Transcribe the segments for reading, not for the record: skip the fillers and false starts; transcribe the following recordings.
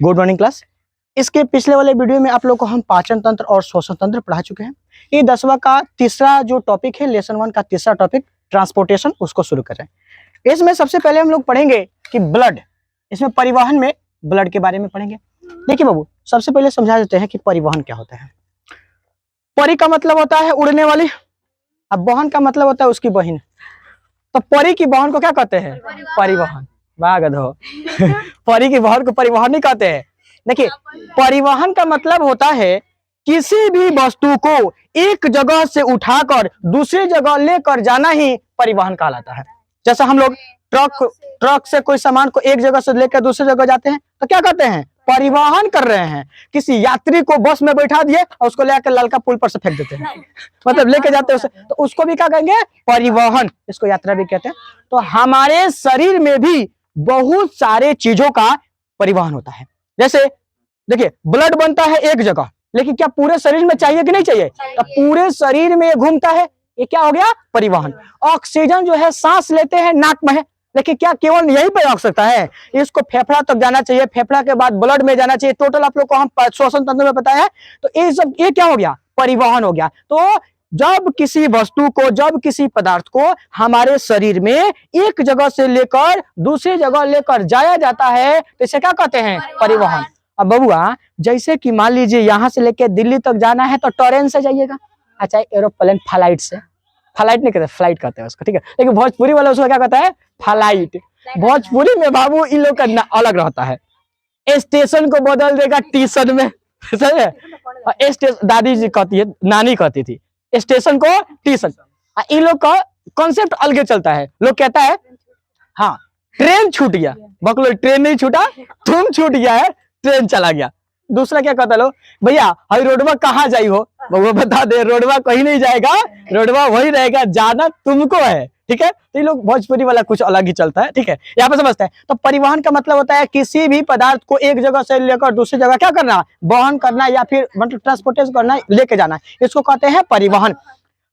Good morning class. इसके पिछले वाले वीडियो में आप लोग को हम पाचन तंत्र और श्वसन तंत्र पढ़ा चुके हैं। ये 10वां का तीसरा जो टॉपिक है, लेसन 1 का तीसरा टॉपिक ट्रांसपोर्टेशन, उसको शुरू कर रहे हैं। इसमें सबसे पहले हम लोग पढ़ेंगे कि ब्लड, इसमें परिवहन में ब्लड के बारे में पढ़ेंगे। देखिए बाबू, सबसे पहले समझा देते हैं कि परिवहन क्या होता है। परी का मतलब होता है उड़ने वाली, अब बहन का मतलब होता है उसकी बहन। तो परी की बहन को क्या कहते हैं? परिवहन। वाह परी की बहन को परिवहन नहीं कहते हैं। देखिए, परिवहन का मतलब होता है किसी भी वस्तु को एक जगह से उठाकर दूसरी जगह लेकर जाना ही परिवहन कहलाता है। जैसे हम लोग ट्रक से कोई सामान को एक जगह से लेकर दूसरी जगह जाते हैं तो क्या कहते हैं? परिवहन कर रहे हैं। किसी यात्री को बस में बैठा दिए और उसको लेकर ललका पुल पर से फेंक देते हैं, मतलब लेके जाते हैं उसे, तो उसको भी क्या कहेंगे? परिवहन। इसको यात्रा भी कहते हैं। तो हमारे शरीर में भी बहुत सारे चीजों का परिवहन होता है। जैसे देखिए, ब्लड बनता है एक जगह, लेकिन क्या पूरे शरीर में चाहिए कि नहीं चाहिए? तो पूरे शरीर में ये घूमता है, ये क्या हो गया? परिवहन। ऑक्सीजन जो है सांस लेते हैं नाक में है, लेकिन क्या केवल यहीं पे रख सकता है? इसको फेफड़ा तक जाना चाहिए, फेफड़ा के बाद ब्लड में जाना चाहिए। टोटल आप लोग को हम श्वसन तंत्र में बताया है। तो ये सब ये क्या हो गया? परिवहन हो गया। तो जब किसी वस्तु को, जब किसी पदार्थ को हमारे शरीर में एक जगह से लेकर दूसरी जगह लेकर जाया जाता है तो इसे क्या कहते हैं? परिवहन। अब बबुआ, जैसे कि मान लीजिए यहाँ से लेके दिल्ली तक जाना है तो ट्रेन से जाइएगा, अच्छा एरोप्लेन फ्लाइट से, फ्लाइट नहीं कहते, फ्लाइट कहते हैं उसको, ठीक है। लेकिन भोजपुरी वाला उसको क्या कहता है? फ्लाइट। भोजपुरी में बाबू इन लोग का अलग रहता है। स्टेशन को बदल देगा टीशन में, सही है। दादी जी कहती है, नानी कहती थी स्टेशन को टीशन। इन लोग का कॉन्सेप्ट अलग चलता है। लोग कहता है हाँ ट्रेन छूट गया, बकलो ट्रेन नहीं छूटा, तुम छूट गया है, ट्रेन चला गया। दूसरा क्या कहता लो, भैया हई रोडवा कहाँ जाई हो? वो बता दे, रोडवा कहीं नहीं जाएगा, रोडवा वही रहेगा, जाना तुमको है, ठीक है। तो ये लोग भोजपुरी वाला कुछ अलग ही चलता है, ठीक है। यहाँ पे समझते हैं। तो परिवहन का मतलब होता है किसी भी पदार्थ को एक जगह से लेकर दूसरी जगह क्या करना? वहन करना, या फिर मतलब ट्रांसपोर्टेशन करना, लेके जाना, इसको कहते हैं परिवहन।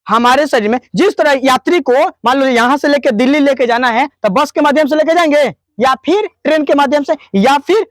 हमारे शरीर में जिस तरह यात्री को मान लो यहाँ से लेके दिल्ली लेके जाना है तो बस के माध्यम से लेके जाएंगे, या फिर ट्रेन के माध्यम से, या फिर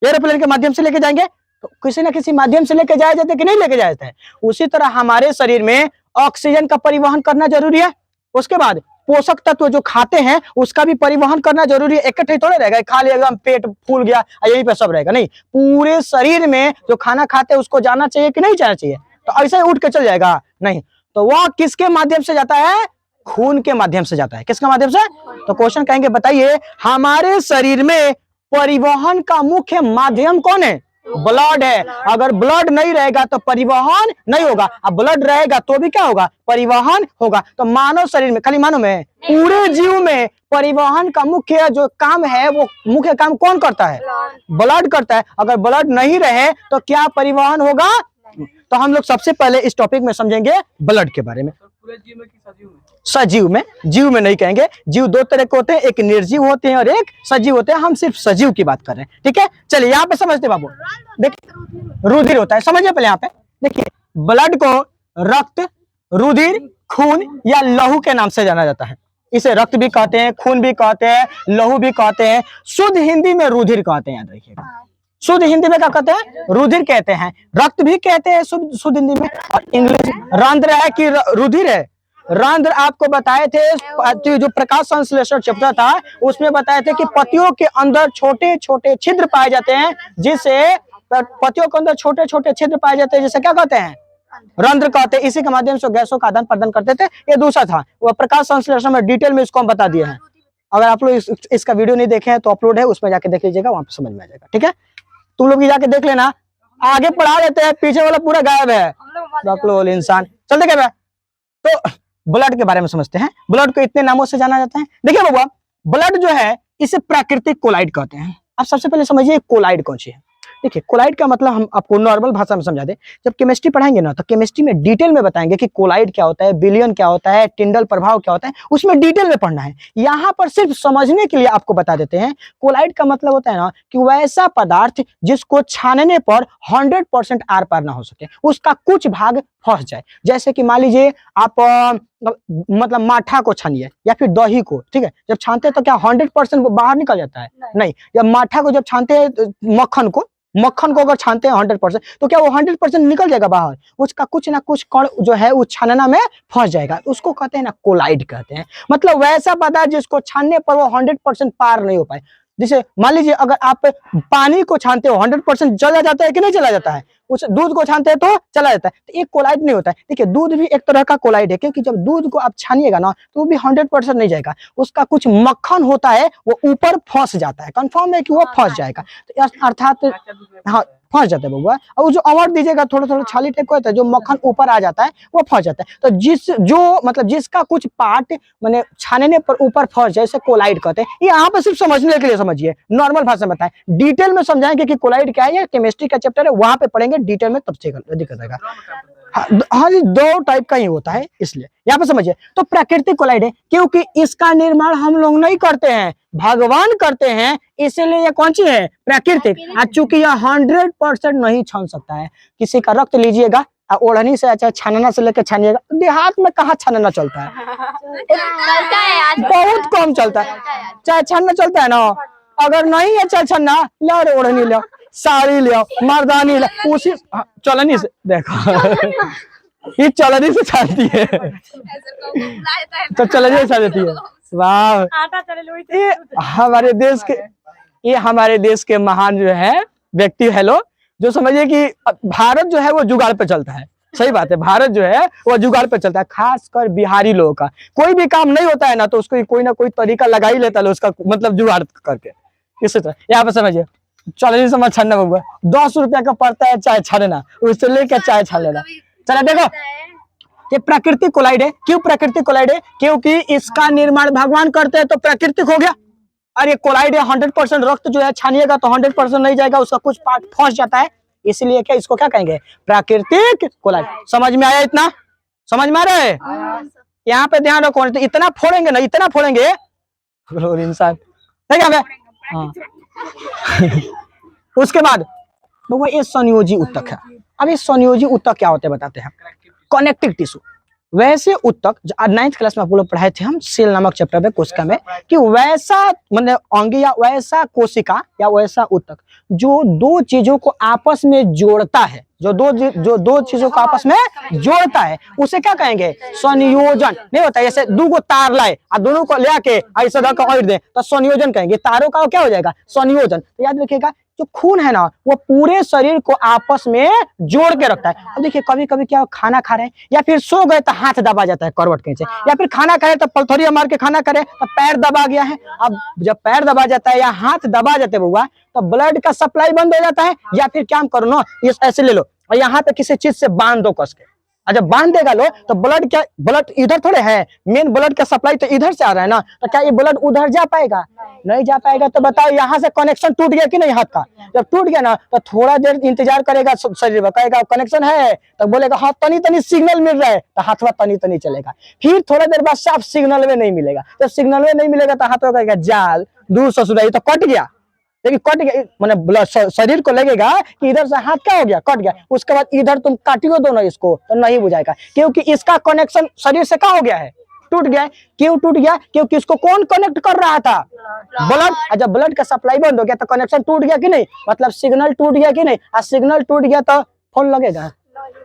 एरोप्लेन के माध्यम से लेके जाएंगे। तो किसी ना किसी माध्यम से लेके जाया जाता है कि नहीं लेके जाते हैं। उसी तरह हमारे शरीर में ऑक्सीजन का परिवहन करना जरूरी है। उसके बाद पोषक तत्व जो खाते हैं उसका भी परिवहन करना जरूरी है। इकट्ठे थोड़े रहेगा, खा लिया एकदम पेट फूल गया यहीं पे सब रहेगा, नहीं। पूरे शरीर में जो खाना खाते हैं उसको जाना चाहिए कि नहीं जाना चाहिए? तो ऐसे ही उठ के चल जाएगा? नहीं। तो वह किसके माध्यम से जाता है? खून के माध्यम से जाता है। किसके माध्यम से? तो क्वेश्चन कहेंगे, बताइए हमारे शरीर में परिवहन का मुख्य माध्यम कौन है? ब्लड है। अगर ब्लड नहीं रहेगा तो परिवहन नहीं होगा, अब ब्लड रहेगा तो भी क्या होगा? परिवहन होगा। तो मानव शरीर में, खाली मानव में, पूरे जीव में परिवहन का मुख्य जो काम है, वो मुख्य काम कौन करता है? ब्लड करता है। अगर ब्लड नहीं रहे तो क्या परिवहन होगा? तो हम लोग सबसे पहले इस टॉपिक में समझेंगे ब्लड के बारे में। पूरे जीव में कि सजीव में? सजीव में। जीव में नहीं कहेंगे। जीव दो तरह के होते हैं, एक निर्जीव होते हैं और एक सजीव होते हैं। हम सिर्फ सजीव की बात कर रहे हैं, ठीक है। चलिए यहाँ पे समझते बाबू। देखिए रुधिर होता है, समझिए पहले यहाँ पे। देखिए, ब्लड को रक्त, रुधिर, खून या लहू के नाम से जाना जाता है। इसे रक्त भी कहते हैं, खून भी कहते हैं, लहू भी कहते हैं। शुद्ध हिंदी में रुधिर कहते हैं, याद रखिएगा। शुद्ध हिंदी में क्या कहते हैं? रुधिर कहते हैं। रक्त भी कहते हैं शुद्ध हिंदी में। और इंग्लिश रंध्र है कि रुधिर है? रंध्र आपको बताए थे, जो प्रकाश संश्लेषण चैप्टर था उसमें बताए थे कि पतियों के अंदर छोटे छोटे छिद्र पाए जाते हैं, जिसे पतियों के अंदर छोटे छोटे छिद्र पाए जाते हैं, जिसे क्या कहते हैं? रंध्र कहते हैं। इसी के माध्यम से गैसों का आदान प्रदान करते थे। ये दूसरा था, वो प्रकाश संश्लेषण में डिटेल में इसको हम बता दिए हैं। अगर आप लोग इसका वीडियो नहीं देखे हैं तो अपलोड है, उसमें जाके देख लीजिएगा, वहां पर समझ में आ जाएगा, ठीक है। तुम लोग जाके देख लेना, आगे पढ़ा लेते हैं, पीछे वाला पूरा गायब है। इंसान चलते क्या? तो ब्लड के बारे में समझते हैं। ब्लड को इतने नामों से जाना जाता है। देखिए बाबा, ब्लड जो है इसे प्राकृतिक कोलाइड कहते हैं। आप सबसे पहले समझिए कोलाइड कौन सी है। देखिए, कोलाइड का मतलब हम आपको नॉर्मल भाषा में समझा दें। जब केमिस्ट्री पढ़ाएंगे ना तो केमिस्ट्री में डिटेल में बताएंगे कि कोलाइड क्या होता है, विलयन क्या होता है, टिंडल प्रभाव क्या होता है, उसमें डिटेल में पढ़ना है। यहाँ पर सिर्फ समझने के लिए आपको बता देते हैं। कोलाइड का मतलब होता है ना कि वैसा पदार्थ जिसको छानने पर 100% आर पार ना हो सके, उसका कुछ भाग फंस जाए। जैसे कि मान लीजिए आप मतलब माठा को छानिए या फिर दही को, ठीक है। जब छानते हैं तो क्या 100% बाहर निकल जाता है? नहीं। जब माठा को जब छानते हैं मक्खन को, मक्खन को अगर छानते हैं 100%, तो क्या वो 100% निकल जाएगा बाहर? उसका कुछ ना कुछ कण जो है वो छानना में फंस जाएगा, उसको कहते हैं ना कोलाइड कहते हैं। मतलब वैसा पदार्थ जिसको छानने पर वो 100% पार नहीं हो पाए। जैसे मान लीजिए अगर आप पानी को छानते हो 100% चला जाता है कि नहीं चला जाता है? उस दूध को छानते हैं तो चला जाता है, तो एक कोलाइड नहीं होता है। देखिए दूध भी एक तरह का कोलाइड है, क्योंकि जब दूध को आप छानिएगा ना तो वो भी 100% नहीं जाएगा, उसका कुछ मक्खन होता है वो ऊपर फंस जाता है, कंफर्म है कि वो फंस जाएगा। तो अर्थात हाँ फंस जाता है बउआ, और जो अमर दीजिएगा थोड़ा थोड़ा छाली टाइप का होता है, जो मक्खन ऊपर आ जाता है वो फंस जाता है। तो मतलब जिसका कुछ पार्ट मैंने छानने पर ऊपर फंस जाए, इसे कोलाइड कहते हैं। ये यहाँ पे सिर्फ समझने के लिए समझिए, नॉर्मल भाषा में बताएं, डिटेल में समझाएंगे कि कोलाइड क्या है, या केमिस्ट्री का चैप्टर है वहां पे पढ़ेंगे डिटेल में, तब से दिक्कत आएगा। हाँ जी, दो टाइप का ही होता है, इसलिए यहाँ पे समझिए। तो प्राकृतिक कोलाइड है क्योंकि इसका निर्माण हम लोग नहीं करते हैं, भगवान करते हैं, इसीलिए ये कौन सी है? प्राकृतिक। चूंकि यह 100% नहीं छान सकता है। किसी का रक्त लीजिएगा, ओढ़नी से अच्छा छानना से लेकर छानिएगा, देहात में कहाँ छानना चलता है? बहुत कम चलता है। चाहे छानना चलता है ना, अगर नहीं है चाहे छानना, लो रे ओढ़नी लो, साड़ी ले, मर्दानी ले, उसी चलनी से देखो ये चलनी से छानती है, तो चलनी से छान देती है। वाह, ये हमारे देश के महान जो है व्यक्ति है लोग, जो समझिए कि भारत जो है वो जुगाड़ पे चलता है। सही बात है, भारत जो है वो जुगाड़ पे चलता है, खासकर बिहारी लोगों का कोई भी काम नहीं होता है ना, तो उसको कोई ना कोई तरीका लगा ही लेता है उसका, मतलब जुगाड़ करके। इसी तरह यहाँ पे समझिए, चलिए समझ छानना बउआ 10 रुपया का पड़ता है चाय छानना, उससे लेकर चाय छान लेना। चलो देखो, ये प्राकृतिक कोलाइड है। क्यों प्राकृतिक कोलाइड है? क्योंकि इसका निर्माण भगवान करते हैं, तो प्राकृतिक हो गया। अरे कोलाइड है, 100% रक्त जो है छानिएगा तो 100% नहीं जाएगा, उसका कुछ पार्ट फंस जाता है, इसलिए क्या इसको क्या कहेंगे? प्राकृतिक कोलाइड। समझ में आया? इतना समझ में आ रहा है? यहाँ पे ध्यान रखो, तो इतना फोड़ेंगे ना, इतना फोड़ेंगे इंसान, हाँ। उसके बाद वो ये संयोजी उत्तक है। अब ये संयोजी उत्तक क्या होते हैं बताते हैं। कनेक्टिव टिश्यू, वैसे उत्तक 9th क्लास में आप लोग पढ़ाए थे हम, सेल नामक चैप्टर में कोशिका में, कि वैसा मतलब अंग या वैसा कोशिका या वैसा उत्तक जो दो चीजों को आपस में जोड़ता है, जो दो चीजों को आपस में जोड़ता है, उसे क्या कहेंगे? संयोजन। नहीं होता जैसे दो को तार लाए और दोनों को ले आके ऐसा धक्का दे तो संयोजन कहेंगे, तारों का क्या हो जाएगा? संयोजन। तो याद रखिएगा, जो खून है ना वो पूरे शरीर को आपस में जोड़ के रखता है। अब देखिए कभी कभी क्या खाना खा रहे हैं या फिर सो गए तो हाथ दबा जाता है करवट के नीचे, या फिर खाना खाए तो पलथरिया मार के खाना करे तो पैर दबा गया है। अब जब पैर दबा जाता है या हाथ दबा जाते हैं बउआ, तो ब्लड का सप्लाई बंद हो जाता है, या फिर क्या करो ना, ये ऐसे ले लो और यहाँ पे किसी चीज से बांध दो कस के, और जब बांध देगा लो तो ब्लड इधर थोड़े है, मेन ब्लड का सप्लाई तो इधर से आ रहा है ना, तो क्या ये ब्लड उधर जा पाएगा? नहीं जा पाएगा। तो बताओ यहाँ से कनेक्शन टूट गया कि नहीं हाथ का? जब टूट गया ना तो थोड़ा देर इंतजार करेगा शरीर में, कहेगा कनेक्शन है, तो बोलेगा हाँ तनी तनी सिग्नल मिल रहा है, तो हाथ में तनी तनी चलेगा। फिर थोड़ा देर बाद साफ सिग्नल में नहीं मिलेगा, जब सिग्नल में नहीं मिलेगा तो हाथ में कहेगा जाल दूर ससुराई, तो कट गया। लेकिन कट गया मतलब शरीर को लगेगा कि इधर से हाथ क्या हो गया? कट गया। उसके बाद इधर तुम काटियो दो ना इसको तो नहीं बुझाएगा, क्योंकि इसका कनेक्शन शरीर से क्या हो गया है? टूट गया। क्यों टूट गया? क्योंकि इसको कौन कनेक्ट कर रहा था? ब्लड। जब ब्लड का सप्लाई बंद हो गया तो कनेक्शन टूट गया कि नहीं, मतलब सिग्नल टूट गया कि नहीं, और सिग्नल टूट गया तो फोन लगेगा।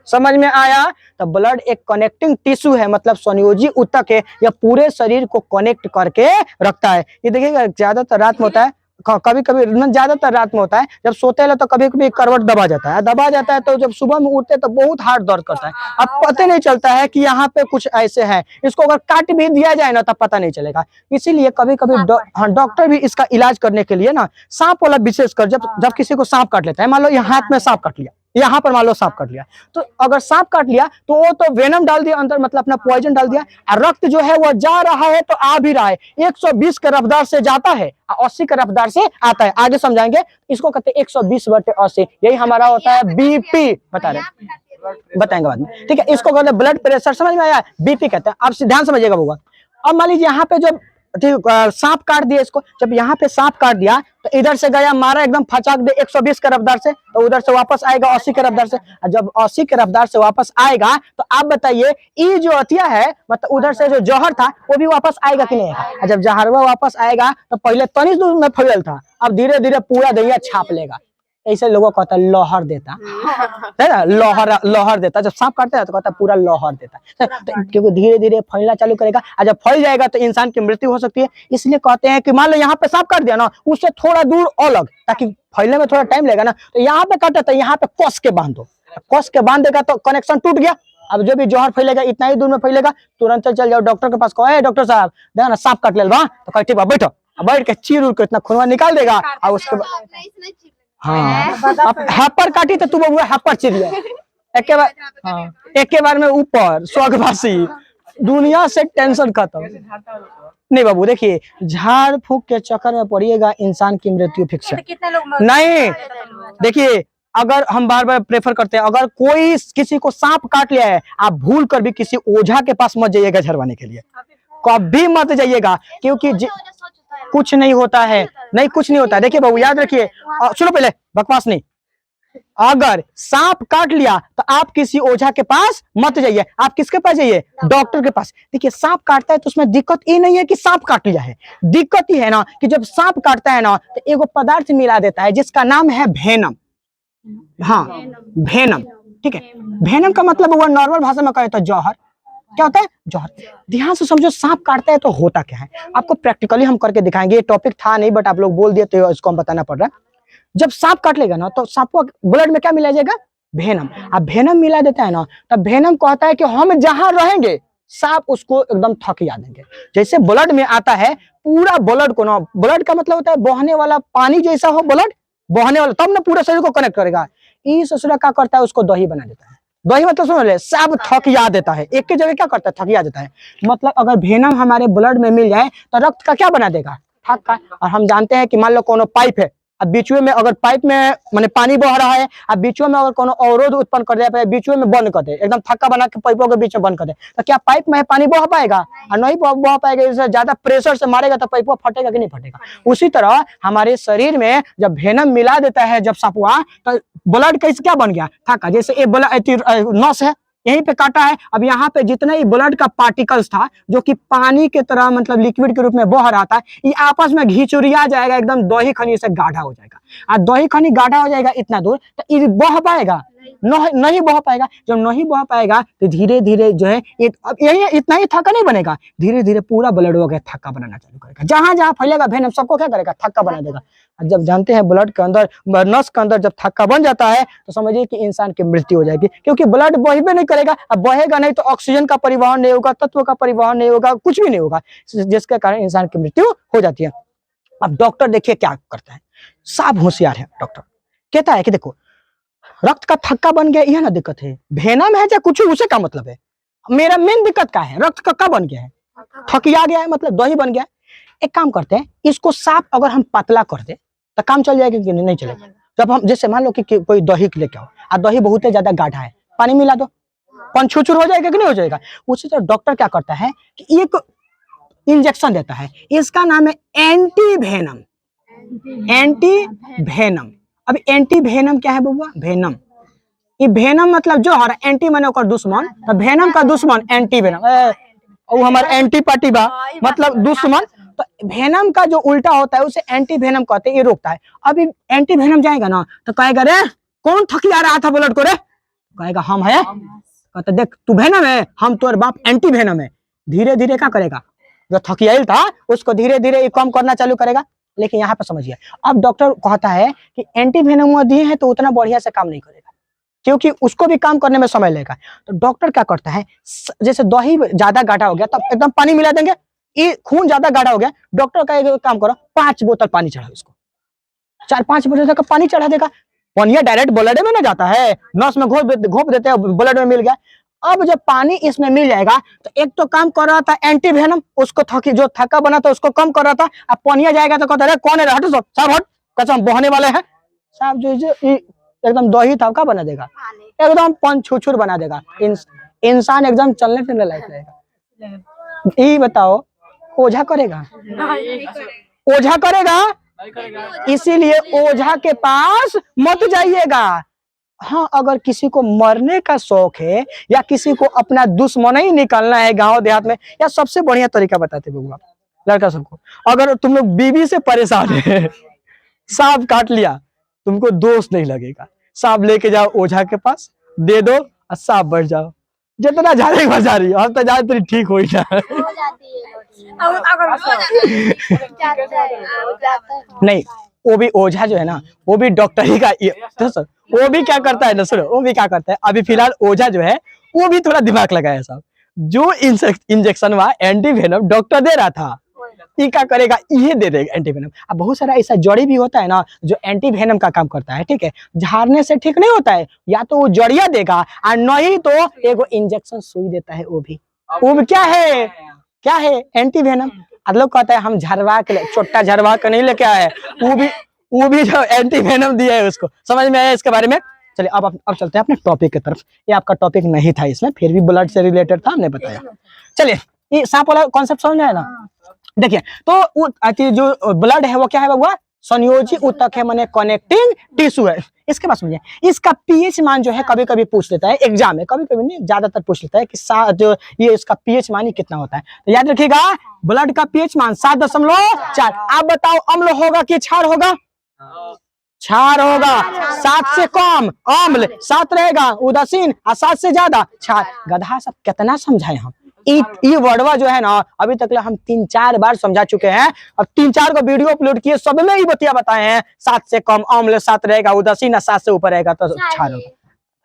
समझ में आया? तो ब्लड एक कनेक्टिंग टिश्यू है, मतलब संयोजी उत्तक है, यह पूरे शरीर को कनेक्ट करके रखता है। ये देखिएगा ज्यादातर रात में होता है, कभी कभी ज्यादातर रात में होता है, जब सोते हैं तो कभी कभी करवट दबा जाता है, तो जब सुबह में उठते तो बहुत हार्ड दर्द करता है। अब पता नहीं चलता है कि यहाँ पे कुछ ऐसे है, इसको अगर काट भी दिया जाए ना तब पता नहीं चलेगा। इसीलिए कभी कभी डॉक्टर भी इसका इलाज करने के लिए ना सांप वाला, विशेषकर जब किसी को सांप काट लेता है, मान लो ये हाथ में सांप काट लिया, यहाँ पर मान लो सांप काट लिया, तो अगर सांप काट लिया तो वो तो वेनम डाल दिया अंदर, मतलब अपना पॉइजन डाल दिया, और रक्त जो है वो जा रहा है तो आ भी रहा है, 120 के रफ्तार से जाता है, 80 के रफ्तार से आता है। आगे समझाएंगे, इसको कहते हैं 120/80, यही हमारा होता है बीपी। बताएंगे बाद में, ठीक है। इसको कहते हैं ब्लड प्रेशर, समझ में आया? बीपी कहते हैं। आप ध्यान समझिएगा बउआ। अब मान लीजिए यहाँ पे जो सांप काट दिया, इसको जब यहाँ पे सांप काट दिया तो इधर से गया, मारा एकदम फचाक दे 120 के रफ्तार से, तो उधर से वापस आएगा 80 के रफ्तार से। जब 80 के रफ्तार से वापस आएगा तो आप बताइए ये जो हथिया है, मतलब उधर से जो जहर था वो भी वापस आएगा कि नहीं आएगा? जब जहरवा वापस आएगा तो पहले तनी दूर में फैल था, अब धीरे धीरे पूरा दहिया छाप लेगा। ऐसे लोगों को कहता है लहर देता है ना, लहर देता। जब सांप काटता है तो कहता है पूरा लहर देता है, क्योंकि धीरे धीरे फैलना चालू करेगा, और जब फैल जाएगा तो इंसान की मृत्यु हो सकती है। इसलिए कहते हैं कि मान लो यहाँ पे सांप काट दिया ना, उससे थोड़ा दूर अलग, ताकि फैलने में थोड़ा टाइम लगेगा ना, तो यहाँ पे काटा तो यहाँ पे कस के बांध दो, कस के बांध देगा तो कनेक्शन टूट गया। अब जो भी जहर फैलेगा इतना ही दूर में फैलेगा, तुरंत चल जाओ डॉक्टर के पास, कहो डॉक्टर साहब देखा ना सांप काट ले, तो कहे ठीक है बैठो, बैठ के चीर उड़ के इतना खून निकाल देगा, और उसके बाद हाँ अब हैपर काटी तो तू बबुआ हैपर चिड़िया एक बार, हाँ एक के बार में ऊपर स्वर्गवासी, दुनिया से टेंशन खत्म। नहीं बाबू देखिए, झाड़ फूक के चक्कर में पड़िएगा, इंसान की मृत्यु फिक्स है। नहीं देखिए, अगर हम बार बार प्रेफर करते हैं, अगर कोई किसी को सांप काट लिया है, आप भूल कर भी किसी ओझा के पास मत जाइएगा झड़वाने के लिए, कभी मत जाइएगा, क्योंकि कुछ नहीं होता है, नहीं कुछ नहीं होता है। देखिए बाबू याद रखिए, सुनो पहले बकवास नहीं, अगर सांप काट लिया तो आप किसी ओझा के पास मत जाइए, आप किसके पास जाइए, डॉक्टर के पास। देखिए सांप काटता है तो उसमें दिक्कत ये नहीं है कि सांप काट लिया है, दिक्कत ही है ना कि जब सांप काटता है ना तो एगो पदार्थ मिला देता है जिसका नाम है वेनम। हाँ वेनम, ठीक है, वेनम का मतलब हुआ नॉर्मल भाषा में कहे तो जहर। क्या होता है, जहर। ध्यान से समझो, सांप काटता है तो होता क्या है, आपको प्रैक्टिकली हम करके दिखाएंगे। ये टॉपिक था नहीं बट आप लोग बोल दिए तो इसको हम बताना पड़ रहा है। जब सांप काट लेगा ना तो सांप को ब्लड में क्या मिला जाएगा, वेनम। अब वेनम मिला देता है ना, तब वेनम कहता है कि हम जहां रहेंगे सांप उसको एकदम थकिया देंगे। जैसे ब्लड में आता है, पूरा ब्लड को ना, ब्लड का मतलब होता है बहने वाला पानी जैसा हो, ब्लड बहने वाला, तब ना पूरे शरीर को कनेक्ट करेगा। इस ससुरा क्या करता है, उसको दही बना देता है। दही मतलब सुन ले, सब थकिया देता है, एक के जगह क्या करता है, थकिया देता है। मतलब अगर वेनम हमारे ब्लड में मिल जाए तो रक्त का क्या बना देगा, थक्का। और हम जानते हैं कि मान लो कोनो पाइप है, अब बीचुए में अगर पाइप में माने पानी बह रहा है, अब बीचुए में अगर कोनो अवरोध उत्पन्न कर दे, बीचुए में बंद कर दे, एकदम थक्का बना के पाइपों के बीच में बंद कर दे, तो क्या पाइप में पानी बह पाएगा, और नहीं बह पाएगा। इससे ज्यादा प्रेशर से मारेगा तो पाइप फटेगा कि नहीं फटेगा। उसी तरह हमारे शरीर में जब वेनम मिला देता है जब सांपुआ, तो ब्लड कैसे क्या बन गया, थक्का। जैसे ये नस है, यहीं पे काटा है, अब यहाँ पे जितना ही ब्लड का पार्टिकल्स था जो कि पानी के तरह मतलब लिक्विड के रूप में बह रहा था, ये आपस में घिचुरिया जाएगा, एकदम दही खनी से गाढ़ा हो जाएगा। और दही खनी गाढ़ा हो जाएगा इतना दूर, तो ये बह पाएगा, नहीं बह पाएगा। जब नहीं बह पाएगा तो धीरे धीरे जो है यही इतना ही थक्का नहीं बनेगा, धीरे धीरे पूरा ब्लड हो गया थक्का बनाना चालू करेगा। जहां जहां फैलेगा वेनम सबको क्या करेगा, थक्का बना देगा। जब जानते हैं ब्लड के अंदर, नस के अंदर जब थक्का बन जाता है तो समझिए कि इंसान की मृत्यु हो जाएगी, क्योंकि ब्लड बहबे नहीं करेगा। अब बहेगा नहीं तो ऑक्सीजन का परिवहन नहीं होगा, तत्व का परिवहन नहीं होगा, कुछ भी नहीं होगा, जिसके कारण इंसान की मृत्यु हो जाती है। अब डॉक्टर देखिए क्या करता है, साफ होशियार है डॉक्टर, कहता है कि देखो रक्त का थक्का बन गया, यह ना दिक्कत है, वेनम है चाहे कुछ, उसे क्या मतलब है, मेरा मेन दिक्कत क्या है, रक्त का बन गया है, थकिया गया है, मतलब दही बन गया। एक काम करते हैं, इसको साफ अगर हम पतला कर दे तो काम चल जाएगा कि नहीं चलेगा। जब हम जैसे मान लो कि कोई दही लेके आओ, और दही बहुत ज्यादा गाढ़ा है, पानी मिला दो, पंचुचुर हो जाएगा कि नहीं हो जाएगा। उसी तरह डॉक्टर क्या करता है कि एक इंजेक्शन देता है, इसका नाम है एंटी वेनम। एंटी वेनम, अब एंटी वेनम क्या है बबुआ, वेनम। ये वेनम मतलब जो हर एंटी माने ओकर दुश्मन, तो वेनम का दुश्मन एंटी वेनम, वो हमारे एंटी पार्टी बा मतलब दुश्मन। तो वेनम का जो उल्टा होता है उसे एंटी वेनम कहते हैं, ये रोकता है। अब एंटी वेनम जाएगा ना तो कहेगा रे कौन थकिया रहा था ब्लड को, रे कहेगा हम है, कहता देख तू वेनम है, हम तोर बाप एंटी वेनम है। धीरे धीरे क्या करेगा, जो थकियाइल था उसको धीरे धीरे कम करना चालू करेगा। लेकिन यहाँ पे समझिए, अब डॉक्टर कहता है कि एंटी वेनम दिए हैं तो उतना बढ़िया से काम नहीं करेगा, क्योंकि उसको भी काम करने में समय लगेगा। तो डॉक्टर क्या करता है, जैसे दही ज्यादा गाढ़ा हो गया तब एकदम पानी मिला देंगे, ये खून ज्यादा गाढ़ा हो गया, डॉक्टर का काम करो 5 बोतल पानी चढ़ाओ इसको, 4-5 बोतल तक पानी चढ़ा देगा। पानी डायरेक्ट ब्लड में ना जाता है, नस में घोप देते हैं, ब्लड में मिल गया। अब जब पानी इसमें मिल जाएगा तो एक तो काम कर रहा था एंटी वेनम, उसको जो थक्का बना था उसको कम कर रहा था। अब पानी जाएगा तो कहता है कौन है, हटो साहब हट, कसम बहने वाले हैं साहब, जो एकदम दही थक्का बना देगा, एकदम पंचुचुर बना देगा, इंसान एकदम चलने फिरने लायक रहेगा। ये बताओ ओझा करेगा, ओझा करेगा, इसीलिए ओझा के पास मत जाइएगा। हाँ अगर किसी को मरने का शौक है या किसी को अपना दुश्मन ही निकालना है गांव देहात में, या सबसे बढ़िया तरीका बताते बबुआ लड़का सबको, अगर तुम लोग बीवी से परेशान है, सांप काट लिया तुमको दोष नहीं लगेगा। सांप लेके जाओ ओझा के पास, दे दो और सांप बढ़ जाओ। जितना झाड़े बजा रही हो, अब तो ज्यादा ठीक हो ही ना। नहीं, वो भी ओझा जो है ना, वो भी डॉक्टर ही का तो सर, वो भी क्या करता है ना, सुनो, वो भी क्या करता है, अभी फिलहाल ओझा जो है वो भी थोड़ा दिमाग लगाया साहब। जो इंजेक्शन हुआ एंटी वेनम डॉक्टर दे रहा था, ये क्या करेगा, ये दे देगा एंटी वेनम। अब बहुत सारा ऐसा जड़ी भी होता है ना जो एंटी वेनम का काम करता है, ठीक है। झाड़ने से ठीक नहीं होता है, या तो वो जड़िया देगा और नहीं तो एगो इंजेक्शन सुई देता है, वो भी क्या है, क्या है, एंटी वेनम। लोग कहता है हम झरवा के छोटा झरवा के नहीं लेके आए, वो भी जो एंटी वेनम दिया है उसको। समझ में आया इसके बारे में? चलिए अब चलते हैं अपने टॉपिक की तरफ। ये आपका टॉपिक नहीं था इसमें, फिर भी ब्लड से रिलेटेड था, हमने बताया। चलिए, ये सांप वाला कॉन्सेप्ट समझ में आया ना? देखिए, तो जो ब्लड है वो क्या है बाबा, संयोजी ऊतक है, माने कनेक्टिंग टिश्यू है। इसके बाद समझिए, इसका पीएच मान जो है कभी कभी पूछ लेता है एग्जाम में, कभी कभी नहीं, ज्यादातर पूछ लेता है कि जो ये इसका पीएच मान कितना होता है। तो याद रखिएगा, ब्लड का पीएच मान 7.4। आप बताओ अम्ल होगा कि क्षार होगा? क्षार होगा। 7 से कम अम्ल, 7 रहेगा उदासीन, और 7 से ज्यादा क्षार। गधा सब कितना समझाए हम, ये वर्डवा जो है ना अभी तक हम 3-4 बार समझा चुके हैं, और 3-4 को वीडियो अपलोड किए, सब में ही बतिया बताए हैं। 7 से कम अम्ल, 7 रहेगा उदासीन, 7 से ऊपर रहेगा तो क्षार होगा।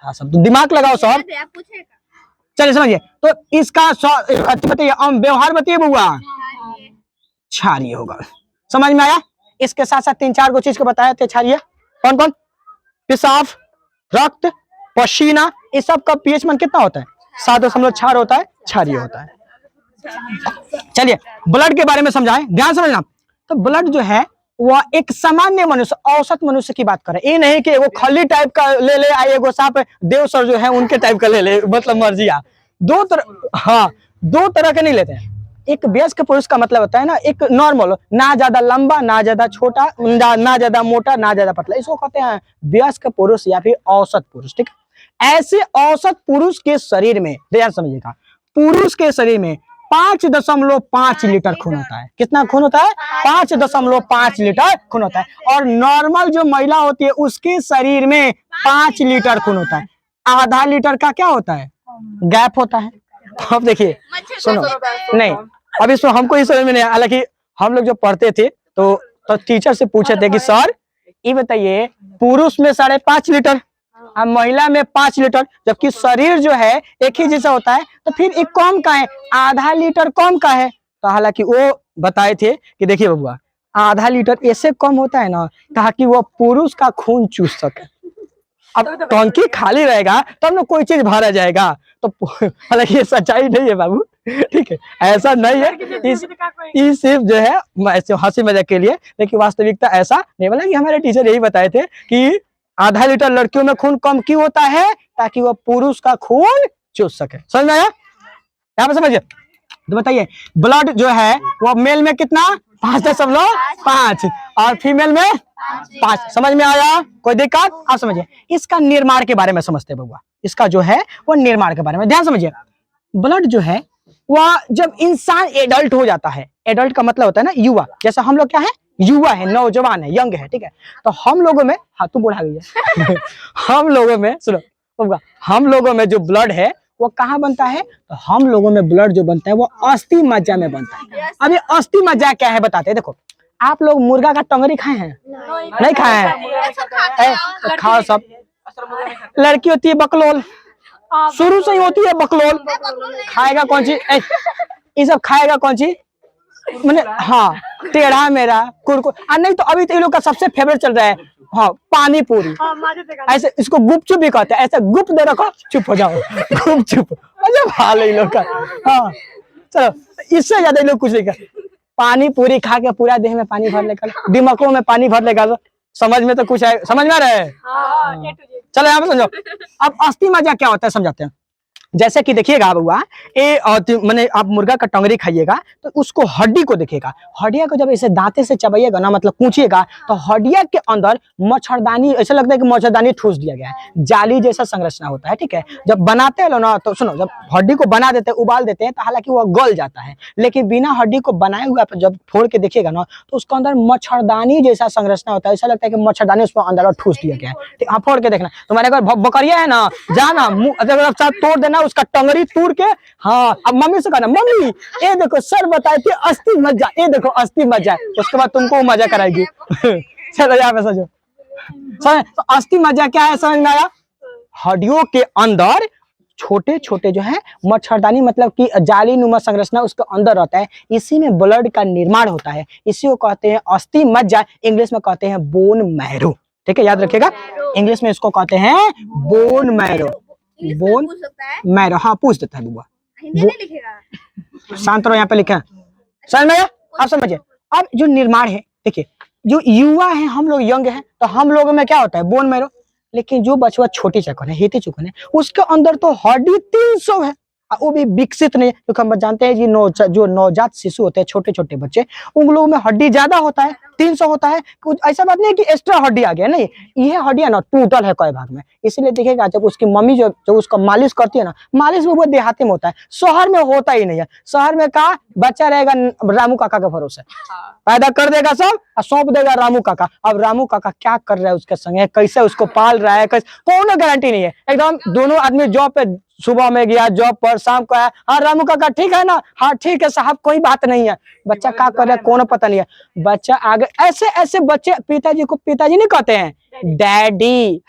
हाँ, सब तो दिमाग लगाओ सब। चलिए समझिए, तो इसका बताइए, व्यवहार बताइए बुआ, क्षारीय होगा। समझ में आया? इसके साथ साथ 3-4 को चीज को बताया थे क्षारीय। कौन कौन? पेशाब, रक्त, पसीना, इस सब का पीएच मान कितना होता है? 7.4 होता है, क्षारीय होता है। चलिए, ब्लड के बारे में समझाएं, ध्यान समझना। तो ब्लड जो है वह एक सामान्य मनुष्य, औसत मनुष्य की बात करें, ये नहीं कि वो खली टाइप का ले ले आए, एगो सांप देव सर जो है उनके टाइप का ले ले, मतलब मर्जिया। दो तरह के नहीं लेते हैं। एक वयस्क पुरुष का मतलब होता है ना, एक नॉर्मल, ना ज्यादा लंबा, ना ज्यादा छोटा, ना ज्यादा मोटा, ना ज्यादा पतला, इसको कहते हैं वयस्क पुरुष या फिर औसत पुरुष, ठीक है। ऐसे औसत पुरुष के शरीर में, ध्यान समझिएगा, पुरुष के शरीर में 5.5 लीटर खून होता है। कितना खून होता है? 5.5 लीटर खून होता है। और नॉर्मल जो महिला होती है उसके शरीर में 5 लीटर खून होता है। आधा लीटर का क्या होता है? गैप होता है। अब देखिए, सुनो, नहीं अब इसमें हमको ही समझ में नहीं, हालांकि हम लोग जो पढ़ते थे तो टीचर से पूछे थे कि सर ये बताइए, पुरुष में 5.5 लीटर और महिला में 5 लीटर, जबकि शरीर जो है एक ही जैसा होता है, तो फिर एक कम का है, आधा लीटर कम का है। तो हालांकि वो बताए थे कि देखिए बबुआ, आधा लीटर ऐसे कम होता है ना ताकि वो पुरुष का खून चूस सके। अब टंकी खाली रहेगा तब ना कोई चीज भरा जाएगा, तो हालांकि ये सच्चाई नहीं है बाबू, ठीक है, ऐसा नहीं है। इस सिर्फ जो है हंसी मजाक के लिए, लेकिन वास्तविकता ऐसा नहीं। बोला कि हमारे टीचर यही बताए थे कि आधा लीटर लड़कियों में खून कम क्यों होता है, ताकि वो पुरुष का खून चूस सके। समझ में आया? यहाँ पे समझिए, तो बताइए, ब्लड जो है वो मेल में कितना? 5.5 और फीमेल में 5। समझ में आया? कोई दिक्कत? आप समझिए, इसका निर्माण के बारे में समझते हैं बउआ। इसका जो है वो निर्माण के बारे में ध्यान समझिए। ब्लड जो है वह जब इंसान एडल्ट हो जाता है, एडल्ट का मतलब होता है ना युवा, जैसा हम लोग क्या है, युवा है, नौजवान है, यंग है, ठीक है। तो हम लोगों में, हाँ तू बुढ़ा गई है हम लोगों में, सुनो, हम लोगों में जो ब्लड है वो कहाँ बनता है? तो हम लोगों में ब्लड जो बनता है वो अस्थि मज्जा में बनता है। अब ये अस्थि मज्जा क्या है बताते हैं। देखो, आप लोग मुर्गा का टंगरी खाए हैं? नहीं खाए हैं? तो खाओ सब। लड़की होती है बकलोल, शुरू से ही होती है बकलोल। खाएगा कौन सी? ये सब खाएगा कौन सी? मैंने, हाँ, टेढ़ा मेरा कुरकुर, नहीं तो अभी तो ये लोग का सबसे फेवरेट चल रहा है, हाँ, पानी पूरी। ऐसे इसको गुपचुप भी कहते हैं, ऐसे गुप दे रखो, चुप हो जाओ, गुपचुप। मतलब हाल है लोग का। हाँ चलो, इससे ज्यादा लोग कुछ नहीं कर। पानी पूरी खा के पूरा देह में पानी भर लेगा, दिमागों में पानी भर लेगा। समझ में तो कुछ है, समझ में आ रहा है? चलो यहाँ पे समझो। अब अस्थि मज्जा क्या होता है समझाते हैं। जैसे कि देखिएगा बउआ, मैंने आप मुर्गा का टंगरी खाइएगा तो उसको हड्डी को देखिएगा, हड्डिया को जब ऐसे दांते से चबाइएगा ना, मतलब कूचिएगा, तो हड्डिया के अंदर मच्छरदानी, ऐसा लगता है कि मच्छरदानी ठूस दिया गया है, जाली जैसा संरचना होता है। ठीक है, जब बनाते हैं ना, तो सुनो, जब हड्डी को बना देते हैं, उबाल देते हैं, तो हालांकि वो गल जाता है, लेकिन बिना हड्डी को बनाए हुए आप जब फोड़ के देखिएगा ना, तो उसके अंदर मच्छरदानी जैसा संरचना होता है, ऐसा लगता है कि मच्छरदानी उसको अंदर ठूस दिया गया है। ठीक, हाँ, फोड़ के देखना। तुम्हारे अगर बकरिया है ना, जाना मुंह तोड़ देना, उसका टंगरी तोड़ के, हाँ, अब मम्मी से कहना, मम्मी ये देखो सर बताए थे अस्थि मज्जा, ये देखो अस्थि मज्जा है, उसके बाद तुमको मजा कराएगी। चलो यहाँ पे समझो, तो अस्थि मज्जा क्या है, समझ में आया? हड्डियों के अंदर छोटे छोटे जो है मच्छरदानी, मतलब कि जाली नुमा संरचना उसके अंदर रहता है, इसी में ब्लड का निर्माण होता है, इसी को कहते हैं अस्थि मज्जा, इंग्लिश में कहते हैं बोन मैरो। ठीक है, याद रखिएगा, इंग्लिश में इसको कहते हैं बोन मैरो, बोन मैरो। हाँ, पूछ देता है बुआ, शांत रहो, यहाँ पे लिखा है, समझ में आया? आप समझिए। अब जो निर्माण है, देखिए, जो युवा है, हम लोग यंग है, तो हम लोगों में क्या होता है, बोन मैरो, लेकिन जो बचवा छोटी चकन है, हेती चुकन है, उसके अंदर तो हड्डी 300 है, वो भी विकसित नहीं है, क्योंकि हम जानते हैं जी जो नवजात शिशु होते हैं, छोटे छोटे बच्चे, उन लोगों में हड्डी ज्यादा होता है, 300 होता है। कुछ ऐसा बात नहीं है कि एक्स्ट्रा हड्डी आ गया, नहीं, ये हड्डियां ना टूटल है कई भाग में, इसीलिए देखिएगा जब उसकी मम्मी जो उसका मालिश करती है ना, मालिश वो देहाती में होता है, शहर में होता ही नहीं है। शहर में का बच्चा रहेगा रामू काका के भरोसे, पैदा कर देगा सब और सौंप देगा रामू काका। अब रामू काका क्या कर रहा है उसके संगे, कैसे उसको पाल रहा है, कोई गारंटी नहीं है, एकदम दोनों आदमी जॉब पे, सुबह में गया जॉब पर, शाम को आया, हाँ रामू काका ठीक है ना, हाँ ठीक है साहब, कोई बात नहीं है, बच्चा क्या कर रहा है कोनो पता नहीं है। बच्चा आगे ऐसे ऐसे बच्चे पिताजी को पिताजी नहीं कहते हैं, डैडी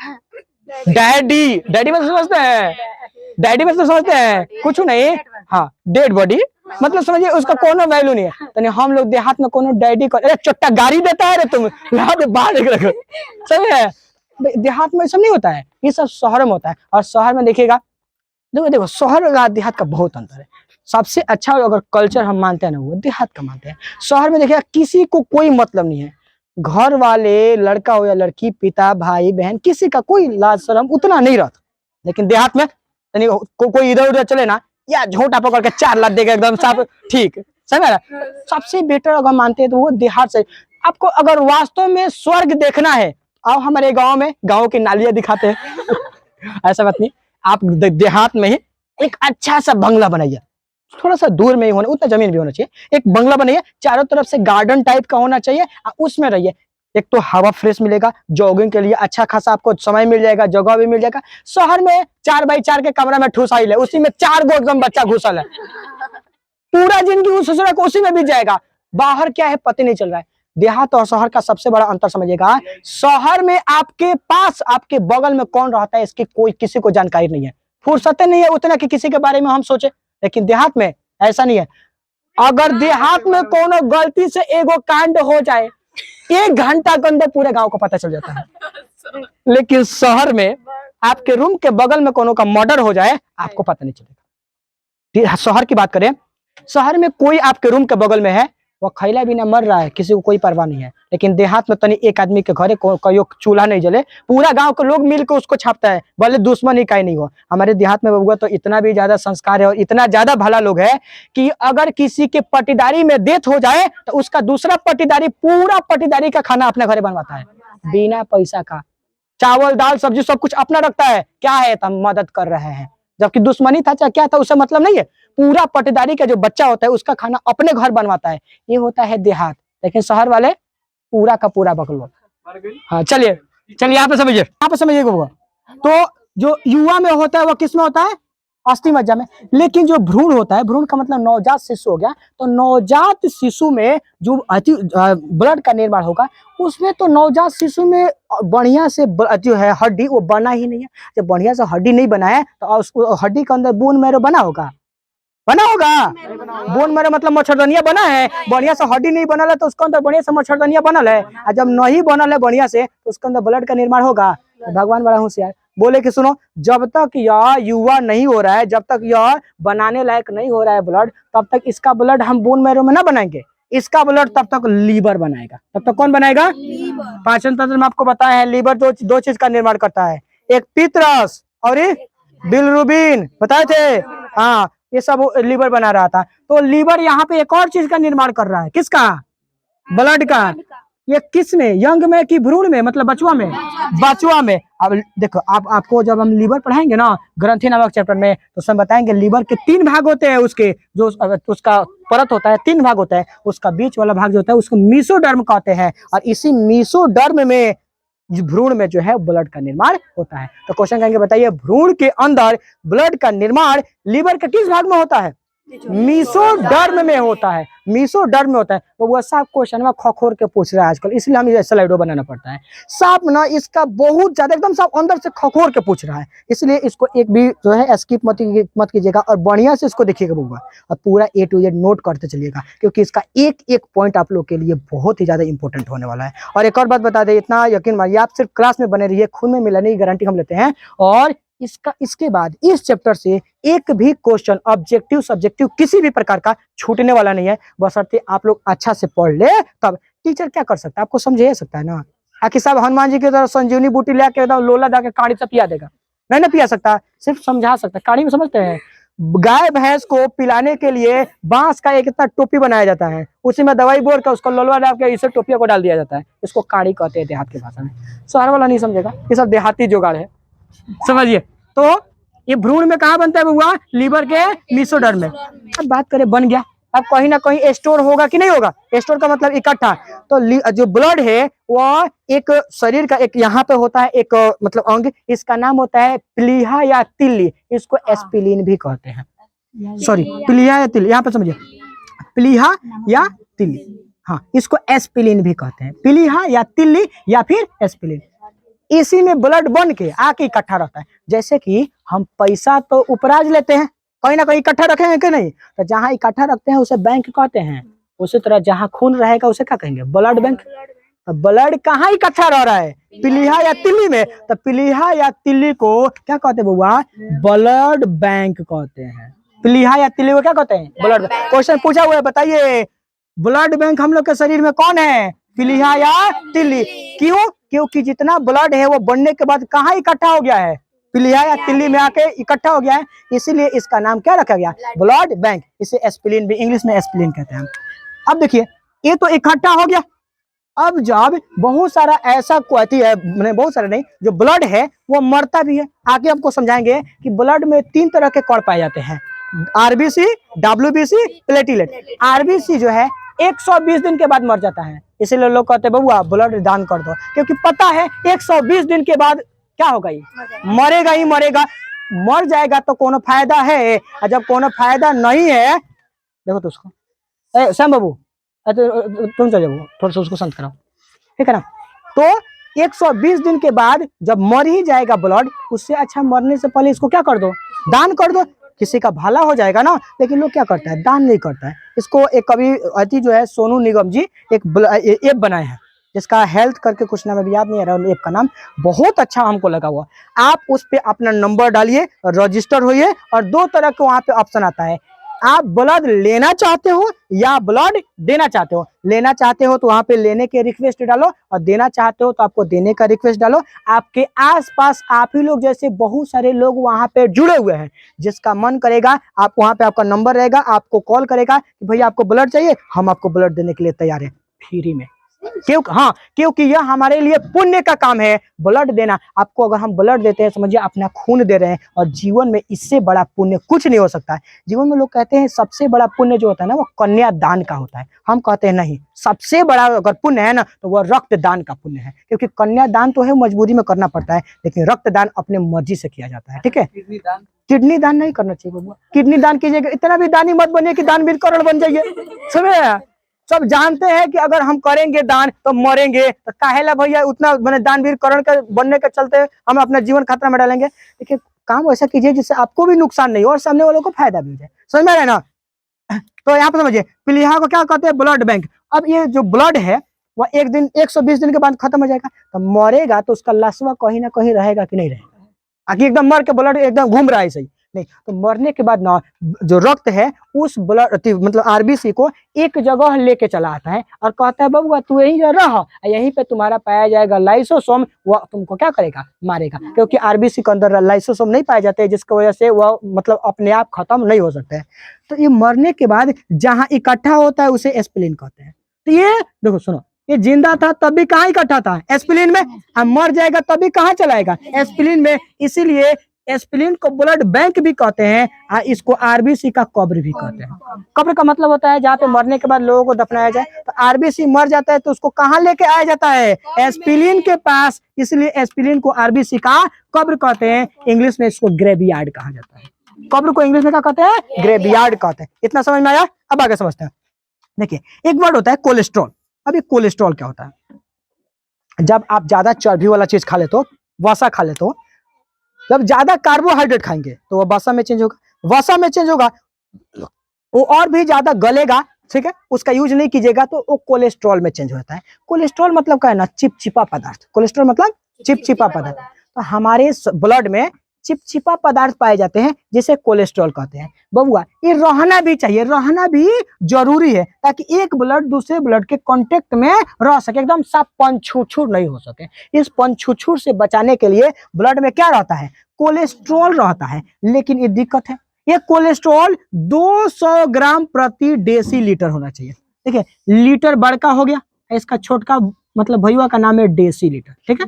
डैडी डैडी में समझते हैं, डैडी में समझते हैं कुछ नहीं, हाँ डेड बॉडी मतलब समझिए उसका कोनो वैल्यू नहीं है। तो हम लोग देहात में कोनो डैडी को, अरे चट्टा गाड़ी देता है रे तुम, बाहर रखो, सही है, देहात में सब नहीं होता है, ये सब शहर में होता है। और शहर में देखिएगा, देखो देखो शहर और देहात का बहुत अंतर है। सबसे अच्छा अगर कल्चर हम मानते हैं ना, वो देहात का मानते हैं। शहर में देखिएगा किसी को कोई मतलब नहीं है, घर वाले, लड़का हो या लड़की, पिता भाई बहन, किसी का कोई लाज शर्म उतना नहीं रहता। लेकिन देहात में कोई इधर उधर चले ना, या झोटा पकड़ के 4 लात देगा एकदम साफ, ठीक समझ रहा। सबसे बेटर अगर मानते हैं तो वो देहात से। आपको अगर वास्तव में स्वर्ग देखना है, आओ हमारे गाँव में, गाँव की नालियां दिखाते हैं। ऐसा बात नहीं, आप देहात में ही एक अच्छा सा बंगला बनाइए, थोड़ा सा दूर में ही होना, उतना जमीन भी होना चाहिए, एक बंगला बनाइए, चारों तरफ से गार्डन टाइप का होना चाहिए, उसमें रहिए। एक तो हवा फ्रेश मिलेगा, जॉगिंग के लिए अच्छा खासा आपको समय मिल जाएगा, जगह भी मिल जाएगा। शहर में 4x4 के कमरा में ठुसाइल है, उसी में 4 गो एकदम बच्चा घुसल है, पूरा जिंदगी उस ससुरा को उसी में बीत जाएगा, बाहर क्या है पता नहीं चल रहा है। देहात और शहर का सबसे बड़ा अंतर समझिएगा, शहर में आपके पास, आपके बगल में कौन रहता है इसकी कोई किसी को जानकारी नहीं है, फुर्सत नहीं है उतना कि किसी के बारे में हम सोचे। लेकिन देहात में ऐसा नहीं है, अगर देहात में कोनो गलती से एगो कांड हो जाए, 1 घंटा के अंदर पूरे गांव को पता चल जाता है। लेकिन शहर में आपके रूम के बगल में कोनो का मर्डर हो जाए, आपको पता नहीं चलेगा। शहर की बात करें, शहर में कोई आपके रूम के बगल में है, वो खैला बिना मर रहा है, किसी को कोई परवाह नहीं है। लेकिन देहात में तनी एक आदमी के घरे कहीं चूल्हा नहीं जले, पूरा गांव के लोग मिलकर उसको छापता है, भले दुश्मन ही कहीं नहीं हो। हमारे देहात में बबुआ तो इतना भी ज्यादा संस्कार है और इतना ज्यादा भला लोग है कि अगर किसी के पटीदारी में डेथ हो जाए तो उसका दूसरा पटीदारी पूरा पटीदारी का खाना अपने घरे बनवाता है, बिना पैसा का, चावल दाल सब्जी सब कुछ अपना रखता है। क्या है, हम मदद कर रहे हैं, जबकि दुश्मनी था चाहे क्या था उससे मतलब नहीं है, पूरा पटीदारी का जो बच्चा होता है उसका खाना अपने घर बनवाता है। ये होता है देहात। लेकिन शहर वाले पूरा का पूरा बकलो। हाँ चलिए चलिए, यहाँ पे समझिए, यहाँ पे समझिएगा। तो जो युवा में होता है वो किस में होता है, अस्थि मज्जा में। लेकिन जो भ्रूण होता है, भ्रूण का मतलब नवजात शिशु हो गया, तो नवजात शिशु में जो ब्लड का निर्माण होगा, उसमें तो नवजात शिशु में बढ़िया से जो है हड्डी वो बना ही नहीं है। जब बढ़िया से हड्डी नहीं बना है तो उसको हड्डी के अंदर बोन मैरो बना होगा, बना होगा, बोन मैरो मतलब मच्छरदानियां बना है। बढ़िया से हड्डी नहीं बनल है तो उसके अंदर बढ़िया से मच्छरदानियां बनल है, और जब नहीं बनल है बढ़िया से तो उसके अंदर ब्लड का निर्माण होगा। तो भगवान बड़ा होशियार बोले कि सुनो, जब तक यह युवा नहीं हो रहा है, जब तक यह बनाने लायक नहीं हो रहा है ब्लड, तब तक इसका ब्लड हम बोन मैरो में ना बनाएंगे, इसका ब्लड तब तक लीवर बनाएगा। तब तक कौन बनाएगा, पाचन तंत्र में आपको बताया है लीवर दो चीज का निर्माण करता है, एक पित्त रस और एक बिलरुबिन बताए थे। हाँ, ये सब लीवर बना रहा था। तो लीवर यहाँ पे एक और चीज का निर्माण कर रहा है, किसका? ब्लड का। ये किस में, यंग में कि भ्रूण में, मतलब बचुआ में? बचुआ में। अब देखो, आपको जब हम लीवर पढ़ाएंगे ना ग्रंथि नामक चैप्टर में, तो उसमें बताएंगे लीवर के 3 भाग होते हैं। उसके जो उसका परत होता है 3 भाग होता है। उसका बीच वाला भाग जो होता है उसको मीसोडर्म कहते हैं, और इसी मीसोडर्म में भ्रूण में जो है ब्लड का निर्माण होता है। तो क्वेश्चन कहेंगे, बताइए भ्रूण के अंदर ब्लड का निर्माण लीवर के किस भाग में होता है? मीसोडर्म में होता है। मीसोडर्म में होता है। तो वो सब क्वेश्चन में खखोर के पूछ रहा है आजकल, इसलिए हमें स्लाइडो बनाना पड़ता है। साफ ना इसका बहुत ज्यादा एकदम साफ अंदर से खखोर के पूछ रहा है, इसलिए इसको एक भी जो है स्किप मत कीजिएगा, और बढ़िया से इसको देखिएगा बउआ, और पूरा A to Z नोट करते चलिएगा, क्योंकि इसका एक एक पॉइंट आप लोग के लिए बहुत ही ज्यादा इंपॉर्टेंट होने वाला है। और एक और बात बता दें, इतना यकीन मानिए, आप सिर्फ क्लास में बने रहिए, खून में मिलाने की गारंटी हम लेते हैं। और इसके बाद इस चैप्टर से एक भी क्वेश्चन ऑब्जेक्टिव सब्जेक्टिव किसी भी प्रकार का छूटने वाला नहीं है, बशर्ते आप लोग अच्छा से पढ़ ले। तब टीचर क्या कर सकता है, आपको समझा सकता है ना। आखिर साहब हनुमान जी की तरह संजीवनी बूटी लेके एकदम लोला दाके काढ़ी से पिया देगा? नहीं ना पिया सकता, सिर्फ समझा सकता है। काढ़ी में समझते हैं, गाय भैंस को पिलाने के लिए बांस का एक इतना टोपी बनाया जाता है, उसी में दवाई बोर कर उसको लोलवा डाल के इसे टोपिया को डाल दिया जाता है। इसको काढ़ी कहते हैं देहात की भाषा में। शहर वाला नहीं समझेगा, ये सब देहाती जुगाड़ है, समझिए। तो ये भ्रूण में कहाँ बनता है बउआ? लीवर के मीसोडर्म में। अब बात करें बन गया, अब कहीं ना कहीं स्टोर होगा कि नहीं होगा? स्टोर का मतलब इकट्ठा। तो जो ब्लड है वह एक शरीर का एक यहाँ पे होता है एक मतलब अंग, इसका नाम होता है प्लीहा या तिल्ली। इसको एस्पिलिन भी कहते हैं, सॉरी प्लीहा या तिल्ली, यहाँ पे समझिए, प्लीहा या तिल्ली। हाँ, इसको एस्पिलिन भी कहते हैं, प्लीहा या तिल्ली या फिर एस्पिलिन। इसी में ब्लड बन के आके इकट्ठा रहता है। जैसे कि हम पैसा तो उपराज लेते हैं, कहीं ना कहीं इकट्ठा रखे हैं कि नहीं? तो जहाँ इकट्ठा रखते हैं उसे बैंक कहते हैं। उसी तरह जहाँ खून रहेगा उसे क्या कहेंगे? Blood bank. तो ब्लड कहाँ इकट्ठा रह रहा है? प्लीहा या तिल्ली में। तो प्लीहा या तिल्ली को क्या कहते हैं बउआ? ब्लड बैंक कहते हैं। प्लीहा या तिल्ली को क्या कहते हैं? Blood bank. क्वेश्चन पूछा हुआ है, बताइए ब्लड बैंक हम लोग के शरीर में कौन है? प्लीहा या तिल्ली। क्यों? क्योंकि जितना ब्लड है वो बनने के बाद कहाँ इकट्ठा हो गया है? प्लीहा या तिल्ली में आके इकट्ठा हो गया है, इसीलिए इसका नाम क्या रखा गया? Blood bank. इसे एस्पिलिन भी इंग्लिश में एस्पिलिन कहते हैं। अब देखिए, ये तो इकट्ठा हो गया। अब जब बहुत सारा ऐसा क्वालिटी है, मैंने बहुत सारे नहीं, जो ब्लड है वो मरता भी है। आगे आपको समझाएंगे कि ब्लड में 3 तरह के कण पाए जाते हैं, आरबीसी, डब्ल्यूबीसी, प्लेटिलेट। आरबीसी जो है 120 दिन के बाद मर जाता है, इसीलिए लोग कहते हैं बउआ ब्लड दान कर दो, क्योंकि पता है 120 दिन के बाद क्या होगा? ये मरेगा ही मरेगा। मर जाएगा तो कोनो फायदा है, और जब कोनो फायदा नहीं है, देखो तो उसको श्याम बाबू तुम चले जाओ, थोड़ा सा उसको शांत कराओ, ठीक है ना। तो 120 दिन के बाद जब मर ही जाएगा ब्लड, उससे अच्छा मरने से पहले इसको क्या कर दो? दान कर दो, किसी का भला हो जाएगा ना। लेकिन लोग क्या करता है? दान नहीं करता है। इसको एक कवि अति जो है सोनू निगम जी एक ऐप बनाए हैं, जिसका हेल्थ करके कुछ नाम अभी याद नहीं आ रहा, ऐप का नाम बहुत अच्छा हमको लगा हुआ। आप उस पे अपना नंबर डालिए, रजिस्टर होइए, और 2 तरह के वहां पे ऑप्शन आता है। आप ब्लड लेना चाहते हो या ब्लड देना चाहते हो। लेना चाहते हो तो वहां पे लेने के रिक्वेस्ट डालो, और देना चाहते हो तो आपको देने का रिक्वेस्ट डालो। आपके आसपास आप ही लोग जैसे बहुत सारे लोग वहां पे जुड़े हुए हैं, जिसका मन करेगा आप वहां पे, आपका नंबर रहेगा, आपको कॉल करेगा कि भैया आपको ब्लड चाहिए, हम आपको ब्लड देने के लिए तैयार हैं फ्री में। क्योंकि यह हमारे लिए पुण्य का काम है ब्लड देना। आपको अगर हम ब्लड देते हैं, समझिए अपना खून दे रहे हैं, और जीवन में इससे बड़ा पुण्य कुछ नहीं हो सकता है। जीवन में लोग कहते हैं सबसे बड़ा पुण्य जो होता है ना वो कन्यादान का होता है। हम कहते हैं नहीं, सबसे बड़ा अगर पुण्य है ना तो वह रक्तदान का पुण्य है। क्योंकि कन्यादान तो है मजबूरी में करना पड़ता है, लेकिन रक्तदान अपने मर्जी से किया जाता है, ठीक है। किडनी दान नहीं करना चाहिए बाबू, किडनी दान कीजिएगा, इतना भी दानी मत बनिए कि दानवीर करण बन जाइए, समझे। सब जानते हैं कि अगर हम करेंगे दान तो मरेंगे, तो काहेला भैया उतना मैंने दानवीर करण के बनने के चलते हम अपना जीवन खतरा में डालेंगे। देखिए काम ऐसा कीजिए जिससे आपको भी नुकसान नहीं हो और सामने वालों को फायदा भी हो जाए, समझ में आ रहा है ना। तो यहाँ पे समझिए, प्लीहा को क्या कहते हैं? Blood bank. अब ये जो ब्लड है वह 120 दिन के बाद खत्म हो जाएगा, तो मरेगा तो उसका लाशवा कहीं ना कहीं रहेगा कि नहीं रहेगा? आखिर एकदम मर के ब्लड एकदम घूम रहा है सही, नहीं। तो मरने के बाद ना जो रक्त है उस ब्लड मतलब आरबीसी को एक जगह लेके चला आता है और कहता है बबुआ तू यहीं रह, यहीं पे तुम्हारा पाया जाएगा लाइसोसोम, वह तुमको क्या करेगा, मारेगा, क्योंकि आरबीसी के अंदर लाइसोसोम नहीं पाए जाते, जिसकी वजह से वह मतलब अपने आप खत्म नहीं हो सकते हैं। तो ये मरने के बाद जहां इकट्ठा होता है उसे एस्पिलिन कहते हैं। तो ये देखो सुनो, ये जिंदा था तभी कहाँ इकट्ठा था, एस्पिलिन में, अब मर जाएगा तभी कहाँ चलाएगा, एस्पिलिन में। इसीलिए एस्पिलिन को ब्लड बैंक भी कहते हैं, इसको आरबीसी का कब्र भी कहते हैं। कब्र का मतलब होता है जहाँ पे मरने के बाद लोगों को दफनाया जाए। तो आरबीसी मर जाता है तो उसको कहाँ लेके आया जाता है, एस्पिलिन के पास, इसलिए एस्पिलिन को आरबीसी का कब्र कहते हैं। इंग्लिश में इसको ग्रेवयार्ड कहा जाता है। कब्र को इंग्लिश में क्या कहते हैं, ग्रेवयार्ड कहते हैं। इतना समझ में आया, अब आगे समझते हैं। देखिए एक वर्ड होता है कोलेस्ट्रॉल। अब ये कोलेस्ट्रॉल क्या होता है, जब आप ज्यादा चर्बी वाला चीज खा लेते हो, वसा खा लेते हो, जब ज्यादा कार्बोहाइड्रेट खाएंगे तो वो वसा में चेंज होगा, वसा में चेंज होगा, वो और भी ज्यादा गलेगा, ठीक है, उसका यूज नहीं कीजिएगा तो वो कोलेस्ट्रॉल में चेंज होता है। कोलेस्ट्रॉल मतलब क्या है ना, चिपचिपा पदार्थ। कोलेस्ट्रॉल मतलब चिपचिपा पदार्थ। तो हमारे ब्लड में चिपचिपा पदार्थ पाए जाते हैं जिसे कोलेस्ट्रॉल कहते हैं। बबुआ ये रहना भी चाहिए, रहना भी जरूरी है, ताकि एक ब्लड दूसरे ब्लड के कांटेक्ट में रह सके, एकदम साफ पंछुछुर नहीं हो सके। इस पंछुछुर से बचाने के लिए ब्लड में क्या रहता है, कोलेस्ट्रॉल रहता है। लेकिन ये दिक्कत है, ये कोलेस्ट्रॉल 200 ग्राम प्रति डेसीलीटर होना चाहिए। देखिए लीटर बड़का हो गया, इसका छोटका मतलब भैया का नाम है डेसीलीटर, ठीक है,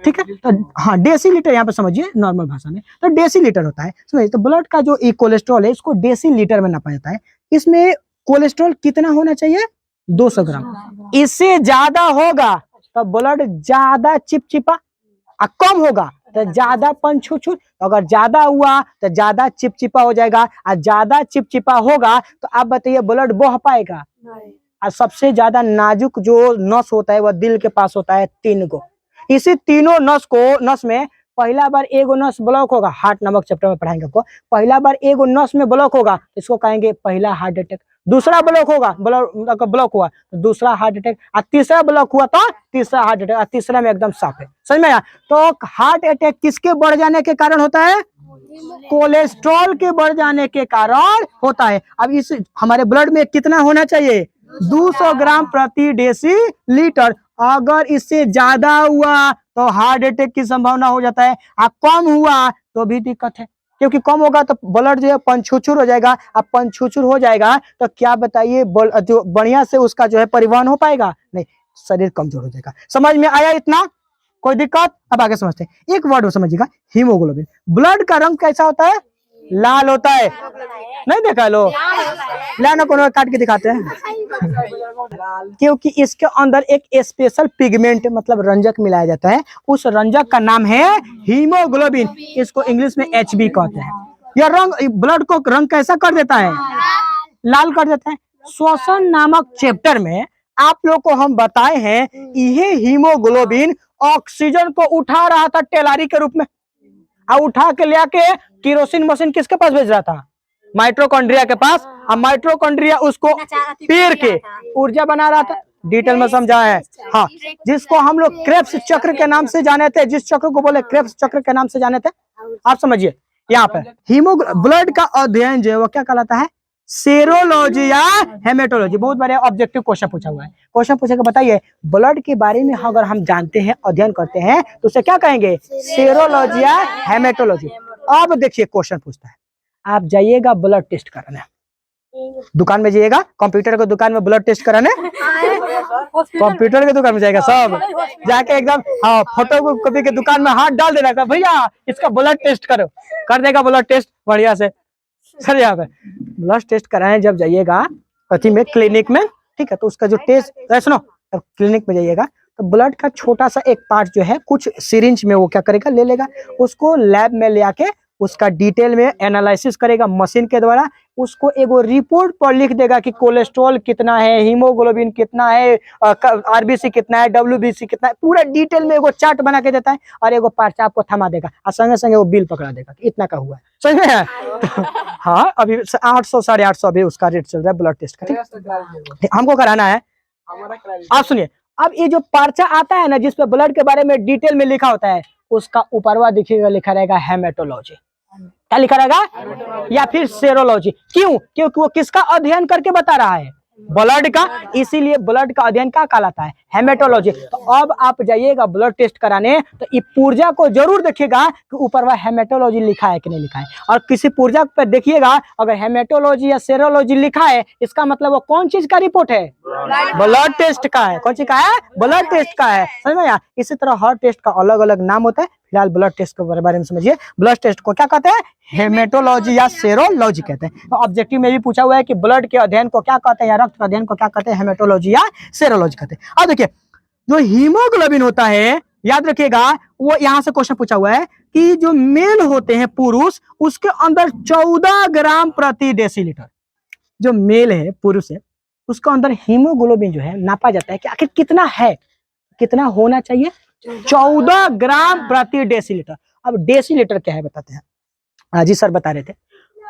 ठीक है। तो हाँ डेसीलीटर यहाँ पे समझिए नॉर्मल भाषा में, तो डेसीलीटर होता है, समझिए। तो ब्लड का जो कोलेस्ट्रॉल है इसको डेसीलीटर में नापा जाता है। इसमें कोलेस्ट्रॉल कितना होना चाहिए, 200 ग्राम। इससे ज्यादा होगा तो ब्लड ज्यादा चिपचिपा, कम होगा तो ज्यादा पंछुछुर। अगर ज्यादा हुआ तो ज्यादा चिपचिपा हो जाएगा, और ज्यादा चिपचिपा होगा तो आप बताइए ब्लड बह पाएगा। और सबसे ज्यादा नाजुक जो नस होता है वह दिल के पास होता है, 3 गो। इसी तीनों नस में पहला बार एगो नस ब्लॉक होगा, हार्ट नामक चैप्टर में पढ़ाएंगे आपको। पहला बार एगो नस में ब्लॉक होगा, इसको कहेंगे पहला हार्ट अटैक। दूसरा ब्लॉक होगा, ब्लॉक हुआ तो दूसरा हार्ट अटैक, और तीसरा ब्लॉक हुआ तो तीसरा हार्ट अटैक, और तीसरा में एकदम साफ है, समझ में आया। तो हार्ट अटैक किसके बढ़ जाने के कारण होता है, कोलेस्ट्रॉल के बढ़ जाने के कारण होता है। अब इस हमारे ब्लड में कितना होना चाहिए, 200 ग्राम प्रति डेसीलीटर। अगर इससे ज्यादा हुआ तो हार्ट अटैक की संभावना हो जाता है, और कम हुआ तो भी दिक्कत है, क्योंकि कम होगा तो ब्लड जो है पंछुछुर हो जाएगा। अब पंछुछुर हो जाएगा तो क्या बताइए, जो बढ़िया से उसका जो है परिवहन हो पाएगा नहीं, शरीर कमजोर हो जाएगा। समझ में आया इतना, कोई दिक्कत। अब आगे समझते हैं, एक वर्ड समझिएगा, हीमोग्लोबिन। ब्लड का रंग कैसा होता है, लाल होता है, नहीं देखा लो, लाना कोनो काट के दिखाते हैं, क्योंकि इसके अंदर एक स्पेशल पिगमेंट मतलब रंजक मिलाया जाता है, उस रंजक का नाम है हीमोग्लोबिन। इसको इंग्लिश में HB कहते हैं। यह रंग ब्लड को रंग कैसा कर देता है, लाल कर देता है। श्वसन नामक चैप्टर में आप लोग को हम बताए हैं, यह हीमोग्लोबिन ऑक्सीजन को उठा रहा था टेलारी के रूप में, और उठा के ले आके केरोसिन मशीन किसके पास भेज रहा था, माइटोकॉन्ड्रिया के पास। अब माइटोकॉन्ड्रिया उसको पेड़ के ऊर्जा बना रहा था, डिटेल में समझा है, हाँ, जिसको हम लोग क्रेब्स चक्र के नाम से जाने थे, जिस चक्र को बोले क्रेब्स चक्र के नाम से जाने थे। आप समझिए यहाँ पे ब्लड का अध्ययन जो है वो क्या कहलाता है, सेरोलॉजी या हेमेटोलॉजी। बहुत बड़े ऑब्जेक्टिव क्वेश्चन पूछा हुआ है, क्वेश्चन पूछे के बताइए ब्लड के बारे में अगर हम जानते हैं, अध्ययन करते हैं तो उसे क्या कहेंगे, सेरोलॉजी या हेमेटोलॉजी। अब देखिए क्वेश्चन पूछता है, आप जाइएगा ब्लड टेस्ट कराने, दुकान में जाइएगा, कंप्यूटर के दुकान में ब्लड टेस्ट कराने, कंप्यूटर के दुकान में जाएगा सब जाके एकदम, हाँ, फोटो कॉपी के दुकान में हाथ डाल देना का, भैया इसका ब्लड टेस्ट करो, कर देगा ब्लड टेस्ट बढ़िया से। सर यहाँ पे ब्लड टेस्ट कराएं जब जाइएगा अथी में, क्लिनिक में, ठीक है, तो उसका जो टेस्ट सुनो, क्लिनिक में जाइएगा तो ब्लड का छोटा सा एक पार्ट जो है कुछ सिरिंज में वो क्या करेगा, ले लेगा, उसको लैब में ले आके उसका डिटेल में एनालिसिस करेगा मशीन के द्वारा, उसको एगो रिपोर्ट पर लिख देगा कि कोलेस्ट्रॉल कितना है, हीमोग्लोबिन कितना है, आरबीसी कितना है, WBC कितना है, पूरा डिटेल में एगो चार्ट बना के देता है, और एगो पर्चा आपको थमा देगा, और संगे संगे वो बिल पकड़ा देगा कि इतना का हुआ है, समझ में है। तो हाँ अभी 800 850 अभी उसका रेट चल रहा है ब्लड टेस्ट का, ठीक हमको कराना है। आप सुनिए, अब ये जो पर्चा आता है ना जिसपे ब्लड के बारे में डिटेल में लिखा होता है, उसका ऊपरवा दिखेगा लिखा रहेगा हेमेटोलॉजी, क्या लिखा रहेगा, या फिर सेरोलॉजी। क्यों? क्योंकि वो किसका अध्ययन करके बता रहा है, ब्लड का, इसीलिए ब्लड का अध्ययन क्या कहलाता है, हेमेटोलॉजी। तो अब आप जाइएगा ब्लड टेस्ट कराने तो ये पुर्जा को जरूर देखिएगा कि ऊपर वह हेमेटोलॉजी लिखा है कि नहीं लिखा है, और किसी पुर्जा पर देखिएगा अगर हेमेटोलॉजी या सेरोलॉजी लिखा है इसका मतलब वो कौन चीज का रिपोर्ट है, ब्लड टेस्ट का है। कौन चीज का है, ब्लड टेस्ट का है, समझ में आया। इसी तरह हर टेस्ट का अलग अलग नाम होता है। फिलहाल ब्लड टेस्ट के बारे में समझिए, ब्लड टेस्ट को क्या कहते हैं, हेमेटोलॉजी या सेरोलॉजी कहते हैं। तो ऑब्जेक्टिव में भी पूछा हुआ है कि ब्लड के अध्ययन को क्या कहते हैं या रक्त के अध्ययन को क्या कहते हैं, हेमेटोलॉजी या सेरोलॉजी कहते हैं। अब देखिए जो हीमोग्लोबिन होता है, याद रखिएगा, वो यहां से क्वेश्चन पूछा हुआ है कि जो मेल होते हैं पुरुष, उसके अंदर 14 ग्राम प्रति डेसीलीटर, जो मेल है पुरुष है उसके अंदर हीमोग्लोबिन जो है नापा जाता है कि आखिर कितना है, कितना होना चाहिए, 14 ग्राम प्रति डेसीलीटर। अब डेसीलीटर क्या है बताते हैं। जी सर बता रहे थे,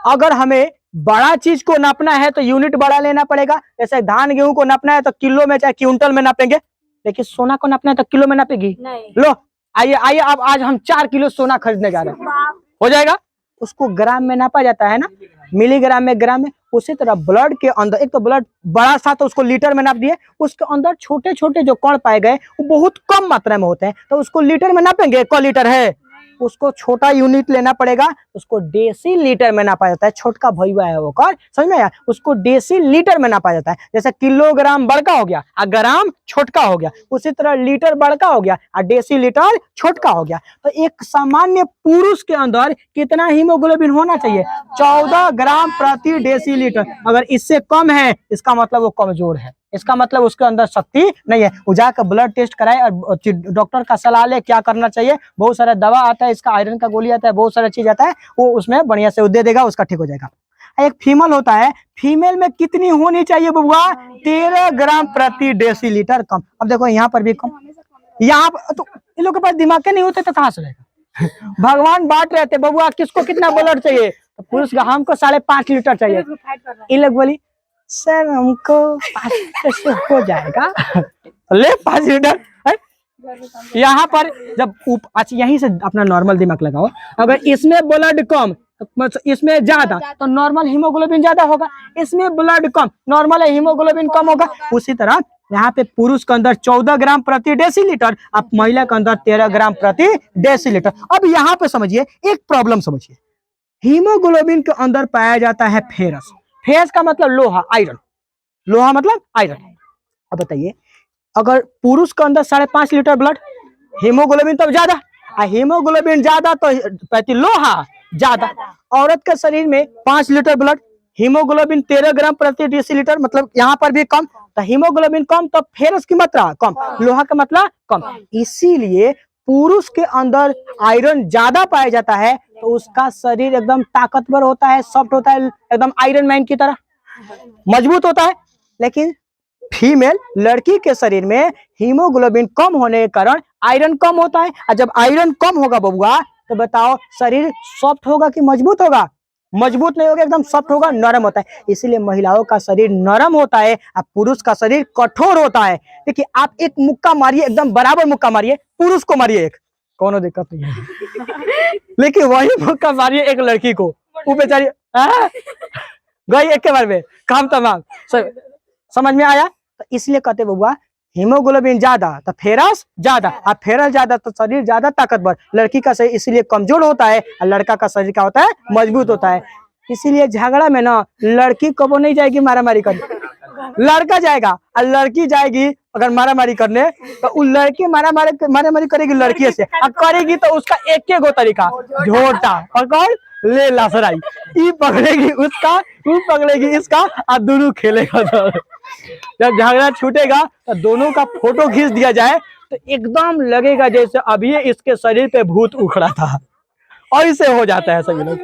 अगर हमें बड़ा चीज को नापना है तो यूनिट बड़ा लेना पड़ेगा। जैसे धान गेहूं को नापना है तो किलो में चाहे क्विंटल में नापेंगे, लेकिन सोना को नापना है तो किलो में नापेगी नहीं। लो आइए आइए, अब आज हम 4 किलो सोना खरीदने जा रहे हैं, हो जाएगा, उसको ग्राम में नापा जाता है ना, मिलीग्राम में, ग्राम में। उसी तरह ब्लड के अंदर, एक तो ब्लड बड़ा सा तो उसको लीटर में नाप दिए, उसके अंदर छोटे छोटे जो कण पाए गए वो बहुत कम मात्रा में होते हैं, तो उसको लीटर में नापेंगे, क लीटर है, उसको छोटा यूनिट लेना पड़ेगा, उसको डेसी लीटर में नापा जाता है। छोटका भैया है वो कर, समझ में आया, उसको डेसी लीटर में नापा जाता है। जैसे किलोग्राम बड़का हो गया और ग्राम छोटका हो गया, उसी तरह लीटर बड़का हो गया और डेसी लीटर छोटका हो गया। तो एक सामान्य पुरुष के अंदर कितना हीमोग्लोबिन होना चाहिए, 14 ग्राम प्रति डेसी लीटर। अगर इससे कम है इसका मतलब वो कमजोर है, इसका मतलब उसके अंदर शक्ति नहीं है। वो जाकर ब्लड टेस्ट कराए और डॉक्टर का सलाह ले क्या करना चाहिए। बहुत सारा दवा आता है, इसका आयरन का गोली आता है, बहुत सारा चीज आता है, वो उसमें बढ़िया से दे देगा, उसका ठीक हो जाएगा। एक फीमेल होता है, फीमेल में कितनी होनी चाहिए बबुआ, 13 ग्राम प्रति डेसीलीटर कम। अब देखो यहाँ पर भी कम, यहाँ पर तो इन लोग के पास दिमाग के नहीं होते तो कहाँ से रहेगा। भगवान बांट रहे थे बबुआ किसको कितना ब्लड चाहिए, तो पुरुष का हमको 5.5 लीटर चाहिए। इन लोग बोली सर हमको 5 लीटर से हो जाएगा, ले 5 लीटर। यहाँ पर जब अच्छा यहीं से अपना नॉर्मल दिमाग लगाओ, अगर इसमें ब्लड कम इसमें ज्यादा तो नॉर्मल हीमोग्लोबिन ज्यादा होगा, इसमें ब्लड कम नॉर्मल हीमोग्लोबिन कम होगा। उसी तरह यहाँ पे पुरुष के अंदर 14 ग्राम प्रति डेसीलीटर, अब महिला के अंदर 13 ग्राम प्रति डेसीलीटर। अब यहाँ पे समझिए एक प्रॉब्लम समझिए, हीमोग्लोबिन के अंदर पाया जाता है फेरस। फेरस का मतलब लोहा, आयरन, लोहा मतलब आयरन। अब बताइए अगर पुरुष के अंदर 5.5 लीटर ब्लड, हीमोग्लोबिन तो ज्यादा, हीमोग्लोबिन ज्यादा तो लोहा ज्यादा। औरत के शरीर में 5 लीटर ब्लड, हीमोग्लोबिन 13 ग्राम प्रति डेसीलीटर, मतलब यहाँ पर भी कम, तो हीमोग्लोबिन कम तो फेरस की मात्रा कम, लोहा का मात्रा कम। इसीलिए पुरुष के अंदर आयरन ज्यादा पाया जाता है, तो उसका शरीर एकदम ताकतवर होता है, सॉफ्ट होता है, एकदम आयरन मैन की तरह मजबूत होता है। लेकिन फीमेल लड़की के शरीर में हीमोग्लोबिन कम होने के कारण आयरन कम होता है, और जब आयरन कम होगा बबुआ तो बताओ शरीर सॉफ्ट होगा कि मजबूत होगा, मजबूत नहीं होगा, एकदम सॉफ्ट होगा, नरम होता है। इसीलिए महिलाओं का शरीर नरम होता है और पुरुष का शरीर कठोर होता है। देखिए आप एक मुक्का मारिए, एकदम बराबर मुक्का मारिए, पुरुष को मारिए एक, कोनो दिक्कत नहीं है। लेकिन वही मुक्का मारिए एक लड़की को, वो बेचारी गई एक के बार में, काम तमाम। समझ में आया। तो इसलिए कहते बबुआ हीमोग्लोबिन ज्यादा तो फेरस ज्यादा, और फेरस ज्यादा तो शरीर ज्यादा ताकतवर। लड़की का शरीर इसलिए कमजोर होता है और लड़का का शरीर क्या होता है, मजबूत होता है। इसीलिए झगड़ा में ना लड़की कबो नहीं जाएगी मारामारी करने, लड़का जाएगा, और लड़की जाएगी अगर मारामारी करने तो वो लड़की मारामारी करेगी लड़की से, और करेगी तो उसका एक गो तरीका, झोटा पकड़ ले लसराई, ई पकड़ेगी उसका, तू पकड़ेगी इसका, और दोनों खेलेगा। जब झगड़ा छूटेगा तो दोनों का फोटो खींच दिया जाए तो एकदम लगेगा जैसे अभी इसके शरीर पे भूत उखड़ा था, और इसे हो जाता है सभी लोग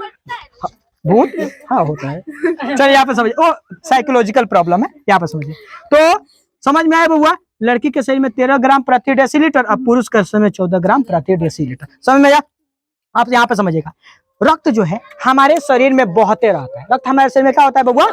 भूत, हाँ होता है। चलिए यहाँ पे समझिए, ओ साइकोलॉजिकल प्रॉब्लम है, यहाँ पे समझिए। तो समझ में आया बउआ, लड़की के शरीर में 13 ग्राम प्रति डेसीलीटर और पुरुष के शरीर में 14 ग्राम प्रति डेसीलीटर। समझ में आया। आप यहाँ पे समझिएगा, रक्त जो है हमारे शरीर में बहते रहता है। रक्त हमारे शरीर में क्या होता है बउआ,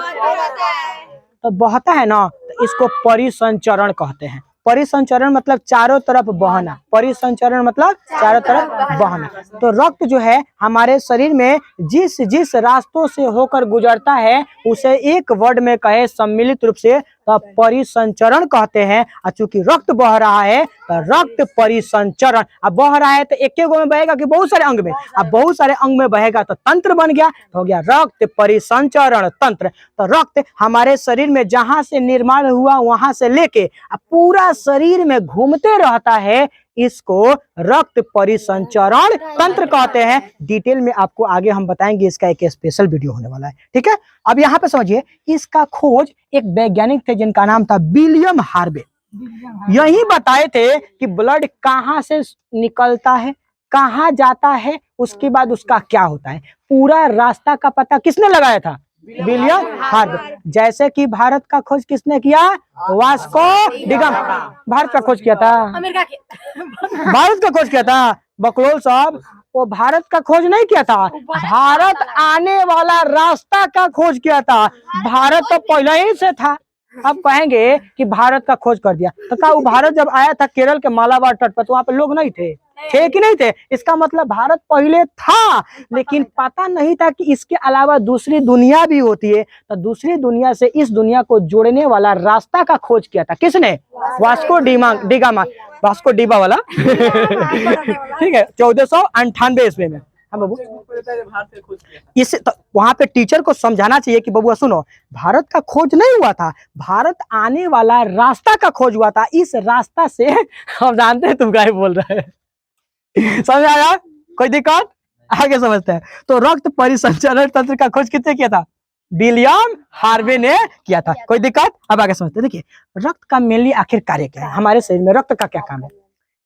तो बहता है ना, तो इसको परिसंचरण कहते हैं। परिसंचरण मतलब चारों तरफ बहना, परिसंचरण मतलब चारों तरफ बहना। तो रक्त जो है हमारे शरीर में जिस जिस रास्तों से होकर गुजरता है उसे एक वर्ड में कहे सम्मिलित रूप से तो परिसंचरण कहते हैं। और चूंकि रक्त बह रहा है तो रक्त परिसंचरण, अब बह रहा है तो एक गो में बहेगा कि बहुत सारे अंग में, अब बहुत सारे अंग में बहेगा तो तंत्र बन गया, तो हो गया रक्त परिसंचरण तंत्र। तो रक्त हमारे शरीर में जहां से निर्माण हुआ वहां से लेके पूरा शरीर में घूमते रहता है, इसको रक्त परिसंचरण तंत्र कहते हैं। डिटेल में आपको आगे हम बताएंगे, इसका एक स्पेशल वीडियो होने वाला है, ठीक है। अब यहाँ पे समझिए, इसका खोज एक वैज्ञानिक थे जिनका नाम था विलियम हार्वे। यही बताए थे कि ब्लड कहाँ से निकलता है, कहाँ जाता है, उसके बाद उसका क्या होता है, पूरा रास्ता का पता किसने लगाया था? William Harvey. जैसे कि भारत का खोज किसने किया? Vasco da Gama. भारत का खोज किया था, भारत का खोज किया था बकलोल साहब। वो भारत का खोज नहीं किया था, भारत आने वाला रास्ता का खोज किया था। भारत तो पहले ही से था। अब कहेंगे कि भारत का खोज कर दिया, तो क्या वो भारत जब आया था केरल के मालाबार तट पर तो वहां पे लोग नहीं थे? थे कि नहीं थे? इसका मतलब भारत पहले था, लेकिन पता नहीं था कि इसके अलावा दूसरी दुनिया भी होती है। तो दूसरी दुनिया से इस दुनिया को जोड़ने वाला रास्ता का खोज किया था किसने? वास्को डिगामा, वास्को डिबा वाला ठीक है, 1498 ईस्वी में। हाँ बाबू, इससे तो वहां पे टीचर को समझाना चाहिए कि बबुआ सुनो, भारत का खोज नहीं हुआ था, भारत आने वाला रास्ता का खोज हुआ था। इस रास्ता से हम जानते हैं तुम क्या बोल रहे हैं, समझ आया? कोई दिक्कत? आगे समझते हैं। तो रक्त परिसंचरण तंत्र का खोज किसने किया था? विलियम हार्वे ने किया था। कोई दिक्कत? अब आगे समझते हैं। देखिए, रक्त का मेनली आखिर कार्य क्या है, हमारे शरीर में रक्त का क्या काम है?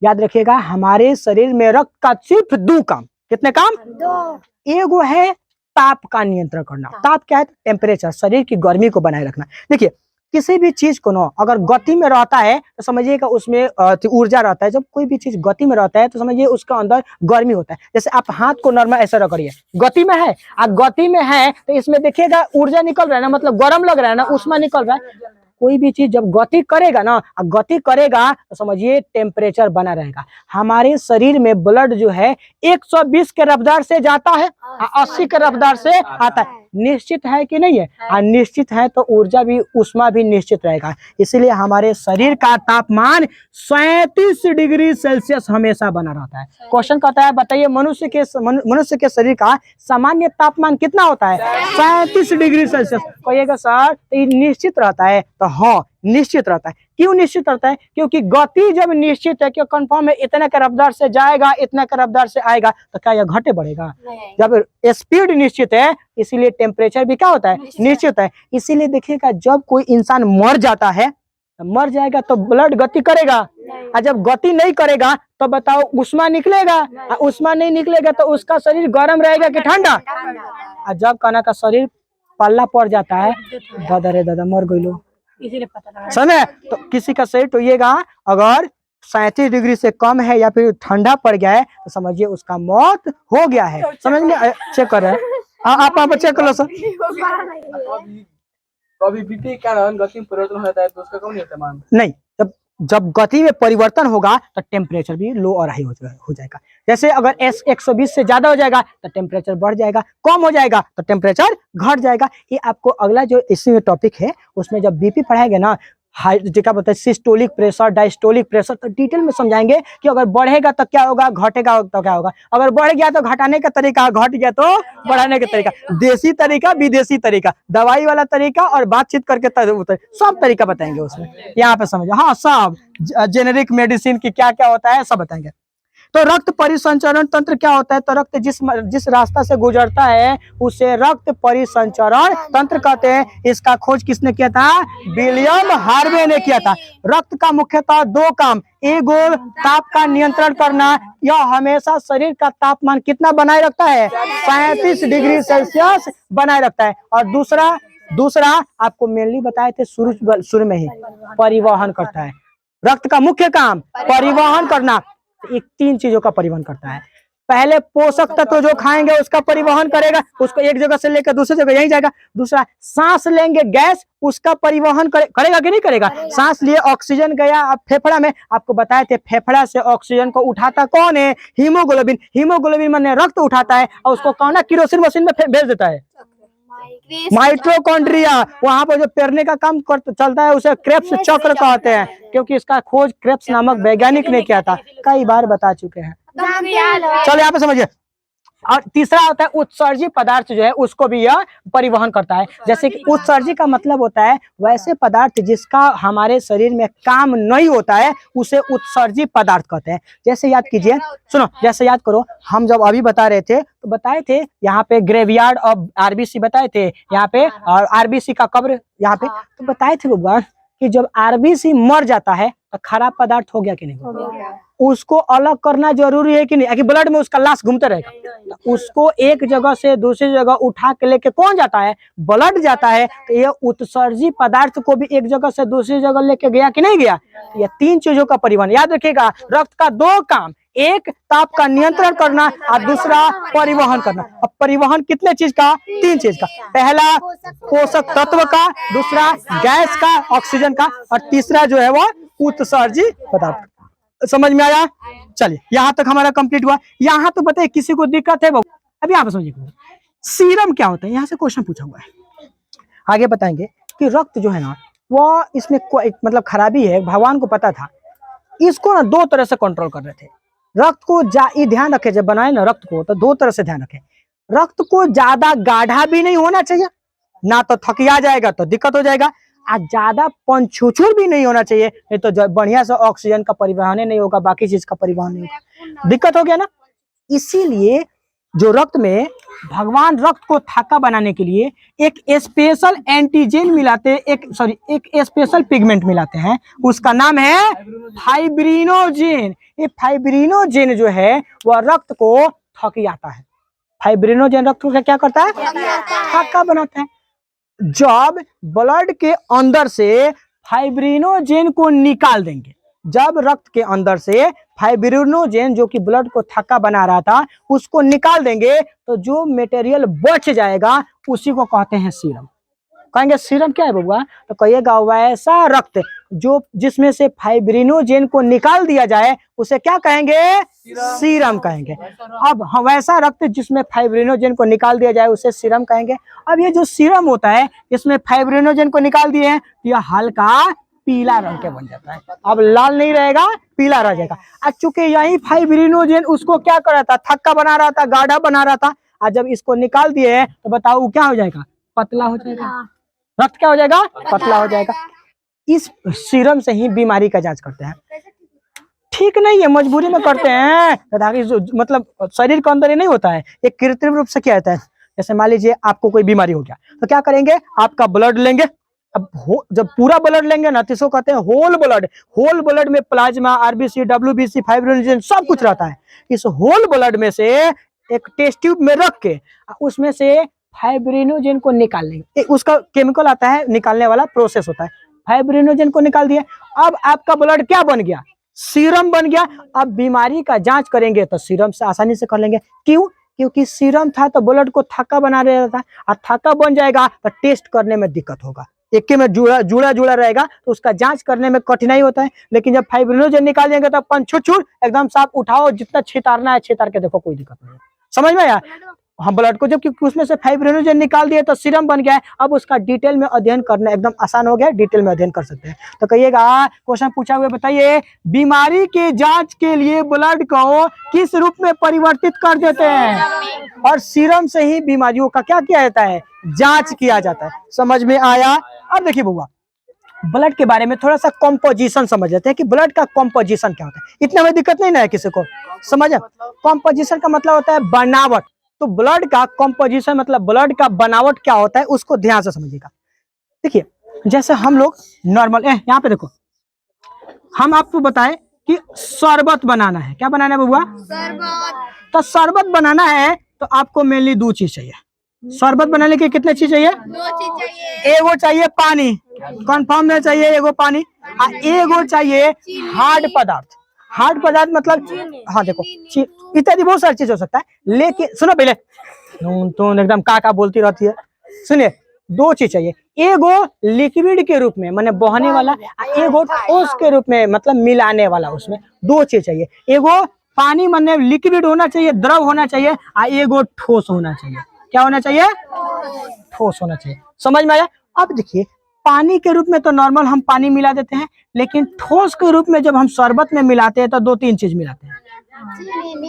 याद रखिएगा, हमारे शरीर में रक्त का सिर्फ 2 काम। कितने काम? 2। एगो है ताप का नियंत्रण करना। ताप क्या है? टेम्परेचर, शरीर की गर्मी को बनाए रखना। देखिए, किसी भी चीज को ना अगर गति में रहता है तो समझिएगा उसमें ऊर्जा रहता है। जब कोई भी चीज गति में रहता है तो समझिए उसका अंदर गर्मी होता है। जैसे आप हाथ को नॉर्मल ऐसा रगड़िए, गति में है, आप गति में है तो इसमें देखिएगा ऊर्जा निकल रहा है ना, मतलब गर्म लग रहा है ना, उष्मा निकल रहा है। कोई भी चीज जब गति करेगा ना, गति करेगा तो समझिए टेम्परेचर बना रहेगा। हमारे शरीर में ब्लड जो है 120 के रफ्तार से जाता है, 80 के रफ्तार से आता है। निश्चित है कि नहीं है? निश्चित है, तो ऊर्जा भी, उष्मा भी निश्चित रहेगा। इसलिए हमारे शरीर का तापमान 37 डिग्री सेल्सियस हमेशा बना रहता है। क्वेश्चन कहता है बताइए मनुष्य के शरीर का सामान्य तापमान कितना होता है? 37 डिग्री सेल्सियस। कहिएगा सर ये निश्चित रहता है? तो हाँ, निश्चित रहता है। क्यों निश्चित रहता है? क्योंकि गति जब निश्चित है, क्यों कंफर्म है, इतने के रफ्तार से जाएगा, इतने के रफ्तार से आएगा, तो क्या यह घटे बढ़ेगा? जब स्पीड निश्चित है इसीलिए टेम्परेचर भी क्या होता है? निश्चित है। इसीलिए देखिएगा जब कोई इंसान मर जाता है, मर जाएगा तो ब्लड गति करेगा, और जब गति नहीं करेगा तो बताओ उष्मा निकलेगा, उष्मा नहीं निकलेगा तो उसका शरीर गर्म रहेगा कि ठंडा? और जब कहना का शरीर पल्ला पड़ जाता है, दादा रे दादा मर गई लो, समझे? तो किसी का शरीर टोइएगा अगर 37 डिग्री से कम है या फिर ठंडा पड़ गया है तो समझिए उसका मौत हो गया है। समझ लिया? चेक कर रहे हैं आप चेक कर लो सर। कभी बीपी के कारण गति में परिवर्तन होता है तो उसका कौन होता है मान? नहीं, जब गति में परिवर्तन होगा तो टेम्परेचर भी लो और हाई हो जाएगा। जैसे अगर 120 से ज्यादा हो जाएगा तो टेम्परेचर बढ़ जाएगा, कम हो जाएगा तो टेम्परेचर घट जाएगा। ये आपको अगला जो इसी में टॉपिक है उसमें जब बीपी पढ़ाएंगे ना, क्या बोलते हैं सिस्टोलिक प्रेशर, डायस्टोलिक प्रेशर, तो डिटेल में समझाएंगे कि अगर बढ़ेगा तो क्या होगा, घटेगा तो क्या होगा। अगर बढ़ गया तो घटाने का तरीका, घट गया तो बढ़ाने का तरीका, देसी तरीका, विदेशी तरीका, दवाई वाला तरीका और बातचीत करके सब तरीका बताएंगे उसमें। यहाँ पे समझो, हाँ सब जेनेरिक मेडिसिन की क्या क्या होता है सब बताएंगे। तो रक्त परिसंचरण तंत्र क्या होता है? तो रक्त जिस रास्ता से गुजरता है उसे रक्त परिसंचरण तंत्र कहते हैं। इसका खोज किसने किया था? विलियम हार्वे ने किया था। रक्त का मुख्यतः 2 काम, एगो ताप का नियंत्रण करना, यह हमेशा शरीर का तापमान कितना बनाए रखता है? 37 डिग्री सेल्सियस बनाए रखता है। और दूसरा आपको मेनली बताए थे शुरू में ही, परिवहन करता है। रक्त का मुख्य काम परिवहन करना, 3 चीजों का परिवहन करता है। पहले पोषक तत्व जो खाएंगे उसका परिवहन करेगा, उसको एक जगह से लेकर दूसरी जगह यही जाएगा। दूसरा, सांस लेंगे गैस, उसका परिवहन करेगा कि नहीं करेगा। सांस लिए ऑक्सीजन गया अब फेफड़ा में, आपको बताए थे फेफड़ा से ऑक्सीजन को उठाता कौन है, हीमोग्लोबिन। हीमोग्लोबिन माने रक्त उठाता है और उसको कौन है किरोसिन मशीन में भेज देता है, माइटोकॉन्ड्रिया। वहां पर जो पेरने का काम चलता है उसे क्रेब्स चक्र कहते हैं, क्योंकि इसका खोज क्रेब्स नामक वैज्ञानिक ने किया था, कई बार बता चुके हैं। चलो यहाँ पे समझिए। और तीसरा होता है उत्सर्जी पदार्थ, जो है उसको भी यह परिवहन करता है। जैसे कि उत्सर्जी का मतलब होता है वैसे पदार्थ जिसका हमारे शरीर में काम नहीं होता है उसे उत्सर्जी पदार्थ कहते हैं। जैसे याद कीजिए, सुनो, जैसे याद करो, हम जब अभी बता रहे थे तो बताए थे यहाँ पे ग्रेवयार्ड ऑफ आरबीसी बताए थे, यहाँ पे और आरबीसी का कब्र यहाँ पे, तो बताए थे भगवान कि जब आरबीसी मर जाता है तो खराब पदार्थ हो गया कि नहीं, उसको अलग करना जरूरी है कि नहीं, कि ब्लड में उसका लाश घूमते रहेगा। उसको एक जगह से दूसरी जगह उठा के लेके कौन जाता है, ब्लड जाता है। तो ये उत्सर्जी पदार्थ को भी एक जगह से दूसरी जगह लेके गया कि नहीं गया। ये तीन चीजों का परिवहन, याद रखिएगा। रक्त का दो काम, एक ताप का नियंत्रण करना और दूसरा परिवहन करना। अब परिवहन कितने चीज का, तीन चीज का। पहला पोषक तत्व का, दूसरा गैस का ऑक्सीजन का, और तीसरा जो है वो उत्सर्जी पदार्थ। समझ में आया। चलिए यहाँ तक हमारा कंप्लीट हुआ। यहाँ तो बताइए किसी को दिक्कत है बाबू, अभी आप समझिए सीरम क्या होता है, यहाँ से क्वेश्चन पूछा हुआ है। आगे बताएंगे कि रक्त जो है ना वो इसमें मतलब खराबी है, भगवान को पता था। इसको ना दो तरह से कंट्रोल कर रहे थे। रक्त को ध्यान रखे, जब बनाए ना रक्त को तो दो तरह से ध्यान रखे। रक्त को ज्यादा गाढ़ा भी नहीं होना चाहिए, ना तो थकिया जाएगा तो दिक्कत हो जाएगा, और ज्यादा पंछुछुर भी नहीं होना चाहिए, नहीं तो बढ़िया से ऑक्सीजन का परिवहन नहीं होगा, बाकी चीज का परिवहन नहीं होगा, दिक्कत हो गया ना। इसीलिए जो रक्त में भगवान रक्त को थाका बनाने के लिए एक स्पेशल एंटीजन मिलाते, एक स्पेशल पिगमेंट मिलाते हैं, उसका नाम है फाइब्रिनोजेन। ये फाइब्रिनोजेन जो है वह रक्त को थकियाता है। फाइब्रिनोजेन रक्त को क्या करता है, थाका बनाता है। जब ब्लड के अंदर से फाइब्रिनोजेन को निकाल देंगे, जब रक्त के अंदर से फाइब्रिनोजेन जो कि ब्लड को थक्का बना रहा था उसको निकाल देंगे, तो जो मटेरियल बच जाएगा उसी को कहते हैं सीरम। कहेंगे सीरम क्या है बबुआ, तो कहिएगा वैसा रक्त जो जिसमें से फाइब्रिनोजेन को निकाल दिया जाए उसे क्या कहेंगे, सीरम कहेंगे। अब वैसा रक्त जिसमें फाइब्रिनोजेन को निकाल दिया जाए उसे सीरम कहेंगे। अब ये जो सीरम होता है इसमें फाइब्रिनोजेन को निकाल दिए हैं तो यह हल्का पीला रंग के बन जाता है। अब लाल नहीं रहेगा, पीला रह जाएगा। चूंकि यही फाइब्रिनोजेन उसको क्या कर रहा था, थक्का बना रहा था, गाढ़ा बना रहा था, और जब इसको निकाल दिए तो बताओ क्या हो जाएगा, पतला हो जाएगा। रक्त क्या हो जाएगा, पतला हो जाएगा। इस सीरम से ही बीमारी का जांच करते हैं। ठीक नहीं है, मजबूरी में करते हैं, मतलब शरीर के अंदर ही नहीं होता है, एक कृत्रिम रूप से किया जाता है। जैसे मान लीजिए आपको कोई बीमारी हो गया तो क्या करेंगे, आपका ब्लड लेंगे। अब जब पूरा ब्लड लेंगे ना तो इसको कहते हैं होल ब्लड। होल ब्लड में प्लाज्मा, आरबीसी, डब्ल्यूबीसी, फाइब्रिनोजेन सब कुछ रहता है। इस होल ब्लड में से एक टेस्ट ट्यूब में रख के उसमें से फाइब्रिनोजेन को निकाल लेंगे। उसका केमिकल आता है, निकालने वाला प्रोसेस होता है। फाइब्रिनोजेन को निकाल दिया, अब आपका ब्लड क्या बन गया, सीरम बन गया। अब बीमारी का जांच करेंगे तो सीरम से आसानी से कर लेंगे। क्यों, क्योंकि सीरम था तो ब्लड को थक्का बना रहा था, और थक्का बन जाएगा तो टेस्ट करने में दिक्कत होगा, एक में जुड़ा रहेगा तो उसका जांच करने में कठिनाई होता है। लेकिन जब फाइब्रिनोजेन निकाल देंगे तो पंछुछुर एकदम साफ, उठाओ जितना छितारना है छितार के देखो, कोई दिक्कत नहीं है। समझ में आया। हम ब्लड को जब उसमें से फाइब्रिनोजेन निकाल दिए तो सीरम बन गया है। अब उसका डिटेल में अध्ययन करना एकदम आसान हो गया, डिटेल में अध्ययन कर सकते हैं। तो कहिएगा क्वेश्चन पूछा हुआ, बताइए बीमारी के जांच के लिए ब्लड को किस रूप में परिवर्तित कर देते हैं, और सीरम से ही बीमारियों का क्या किया जाता है, जांच किया जाता है। समझ में आया। अब देखिए बुआ, ब्लड के बारे में थोड़ा सा कॉम्पोजिशन समझ लेते हैं कि ब्लड का कॉम्पोजिशन क्या होता है। इतना में दिक्कत नहीं ना है किसी को, समझ। कॉम्पोजिशन का मतलब होता है बनावट। तो ब्लड का कॉम्पोजिशन मतलब ब्लड का बनावट क्या होता है उसको ध्यान से समझिएगा। देखिए जैसे हम लोग नॉर्मल, यहाँ पे देखो, हम आपको बताएं कि शरबत बनाना है। क्या बनाना है बबुआ, तो शरबत बनाना है तो आपको मेनली दो चीज चाहिए। शरबत बनाने के कितने चीज चाहिए, दो चीज चाहिए। एगो चाहिए पानी, कंफर्म में चाहिए एगो पानी, और एगो चाहिए हार्ड पदार्थ। हार्ड पदार्थ मतलब, हाँ देखो इत्यादि बहुत सारी चीज हो सकता है, लेकिन सुनो पहले, तो एकदम का बोलती रहती है। सुनिए, दो चीज चाहिए, एगो लिक्विड के रूप में माने बहने वाला, एगो ठोस के रूप में मतलब मिलाने वाला। उसमें दो चीज चाहिए, एगो पानी माने लिक्विड होना चाहिए, द्रव होना चाहिए, एगो ठोस होना चाहिए। क्या होना चाहिए? ठोस होना चाहिए। समझ में आया? अब देखिए, पानी के रूप में तो नॉर्मल हम पानी मिला देते हैं, लेकिन ठोस के रूप में जब हम शरबत में मिलाते हैं तो दो तीन चीज मिलाते हैं।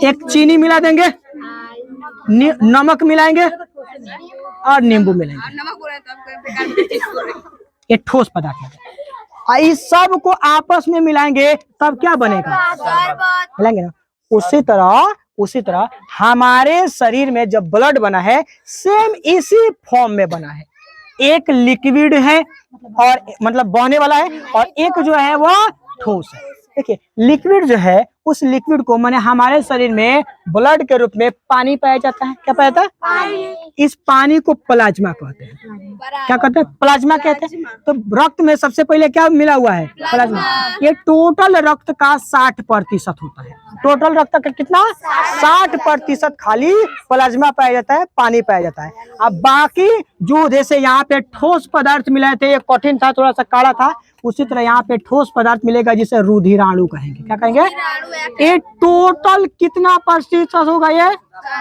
एक चीनी मिला देंगे, नमक मिलाएंगे और नींबू मिलाएंगे, ये ठोस पदार्थ है। इस सब को आपस में मिलाएंगे तब क्या बनेगा? मिलाएंगे ना। उसी तरह हमारे शरीर में जब ब्लड बना है, सेम इसी फॉर्म में बना है। एक लिक्विड है और मतलब बहने वाला है, और एक जो है वो ठोस है। देखिए, लिक्विड जो है, उस लिक्विड को माने हमारे शरीर में ब्लड के रूप में पानी पाया जाता है। क्या पाया जाता है? इस पानी को प्लाज्मा कहते हैं। क्या कहते हैं? प्लाज्मा कहते हैं। तो रक्त में सबसे पहले क्या मिला हुआ है? प्लाज्मा। ये टोटल रक्त का 60% होता है। टोटल रक्त का कितना? 60% खाली प्लाज्मा पाया जाता है, पानी पाया जाता है। अब बाकी जो जैसे यहाँ पे ठोस पदार्थ मिलाए थे, ये कठिन था, थोड़ा सा काला था, उसी तरह यहाँ पे ठोस पदार्थ मिलेगा जिसे रुधिराणु कहेंगे। क्या कहेंगे? ये टोटल कितना प्रतिशत होगा? ये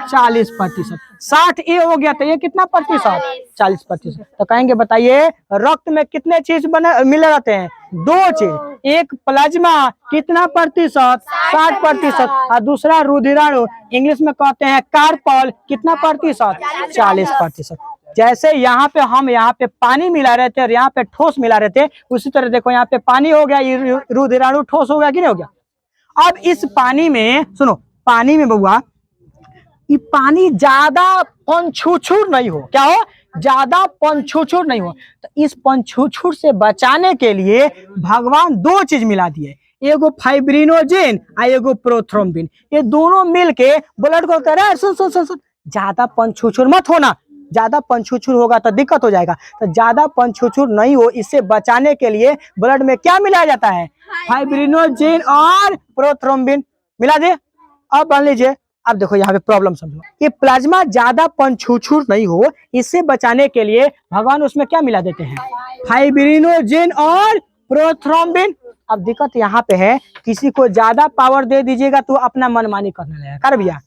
40%। 60 ये हो गया तो ये कितना प्रतिशत? 40%। तो कहेंगे बताइए, रक्त में कितने चीज बने मिले रहते हैं? दो चीज, एक प्लाज्मा कितना प्रतिशत? 60%, और दूसरा रुधिराणु, इंग्लिश में कहते हैं कार्पल, कितना प्रतिशत? 40%। जैसे यहाँ पे हम यहाँ पे पानी मिला रहे थे और यहाँ पे ठोस मिला रहे थे, उसी तरह देखो यहाँ पे पानी हो गया, ये रुधिराणु ठोस हो गया कि नहीं हो गया? अब इस पानी में सुनो, पानी में बउआ, ये पानी ज्यादा पंछुछुर नहीं हो। क्या हो? ज्यादा पंछुछुर नहीं हो। तो इस पंछुछुर से बचाने के लिए भगवान दो चीज मिला दिए, एगो फाइब्रिनोजेन और एगो प्रोथ्रोम्बिन। ये दोनों मिलके ब्लड को कह रहा है, सुन सुन सुन सुन, ज्यादा पंछुछुर मत होना, ज्यादा पंछुछुर होगा तो दिक्कत हो जाएगा। तो ज्यादा पंछुछुर नहीं हो, इससे बचाने के लिए ब्लड में क्या मिलाया जाता है? फाइब्रिनोजेन और प्रोथ्रोम्बिन मिला दे। अब मान लीजिए, अब देखो यहाँ पे प्रॉब्लम समझो, ये प्लाज्मा ज्यादा पंछुछुर नहीं हो, इससे बचाने के लिए भगवान उसमें क्या मिला देते हैं? फाइब्रिनोजेन और प्रोथ्रोम्बिन। अब दिक्कत यहाँ पे है, किसी को ज्यादा पावर दे दीजिएगा तो अपना मनमानी करने लगेगा। कर भैया,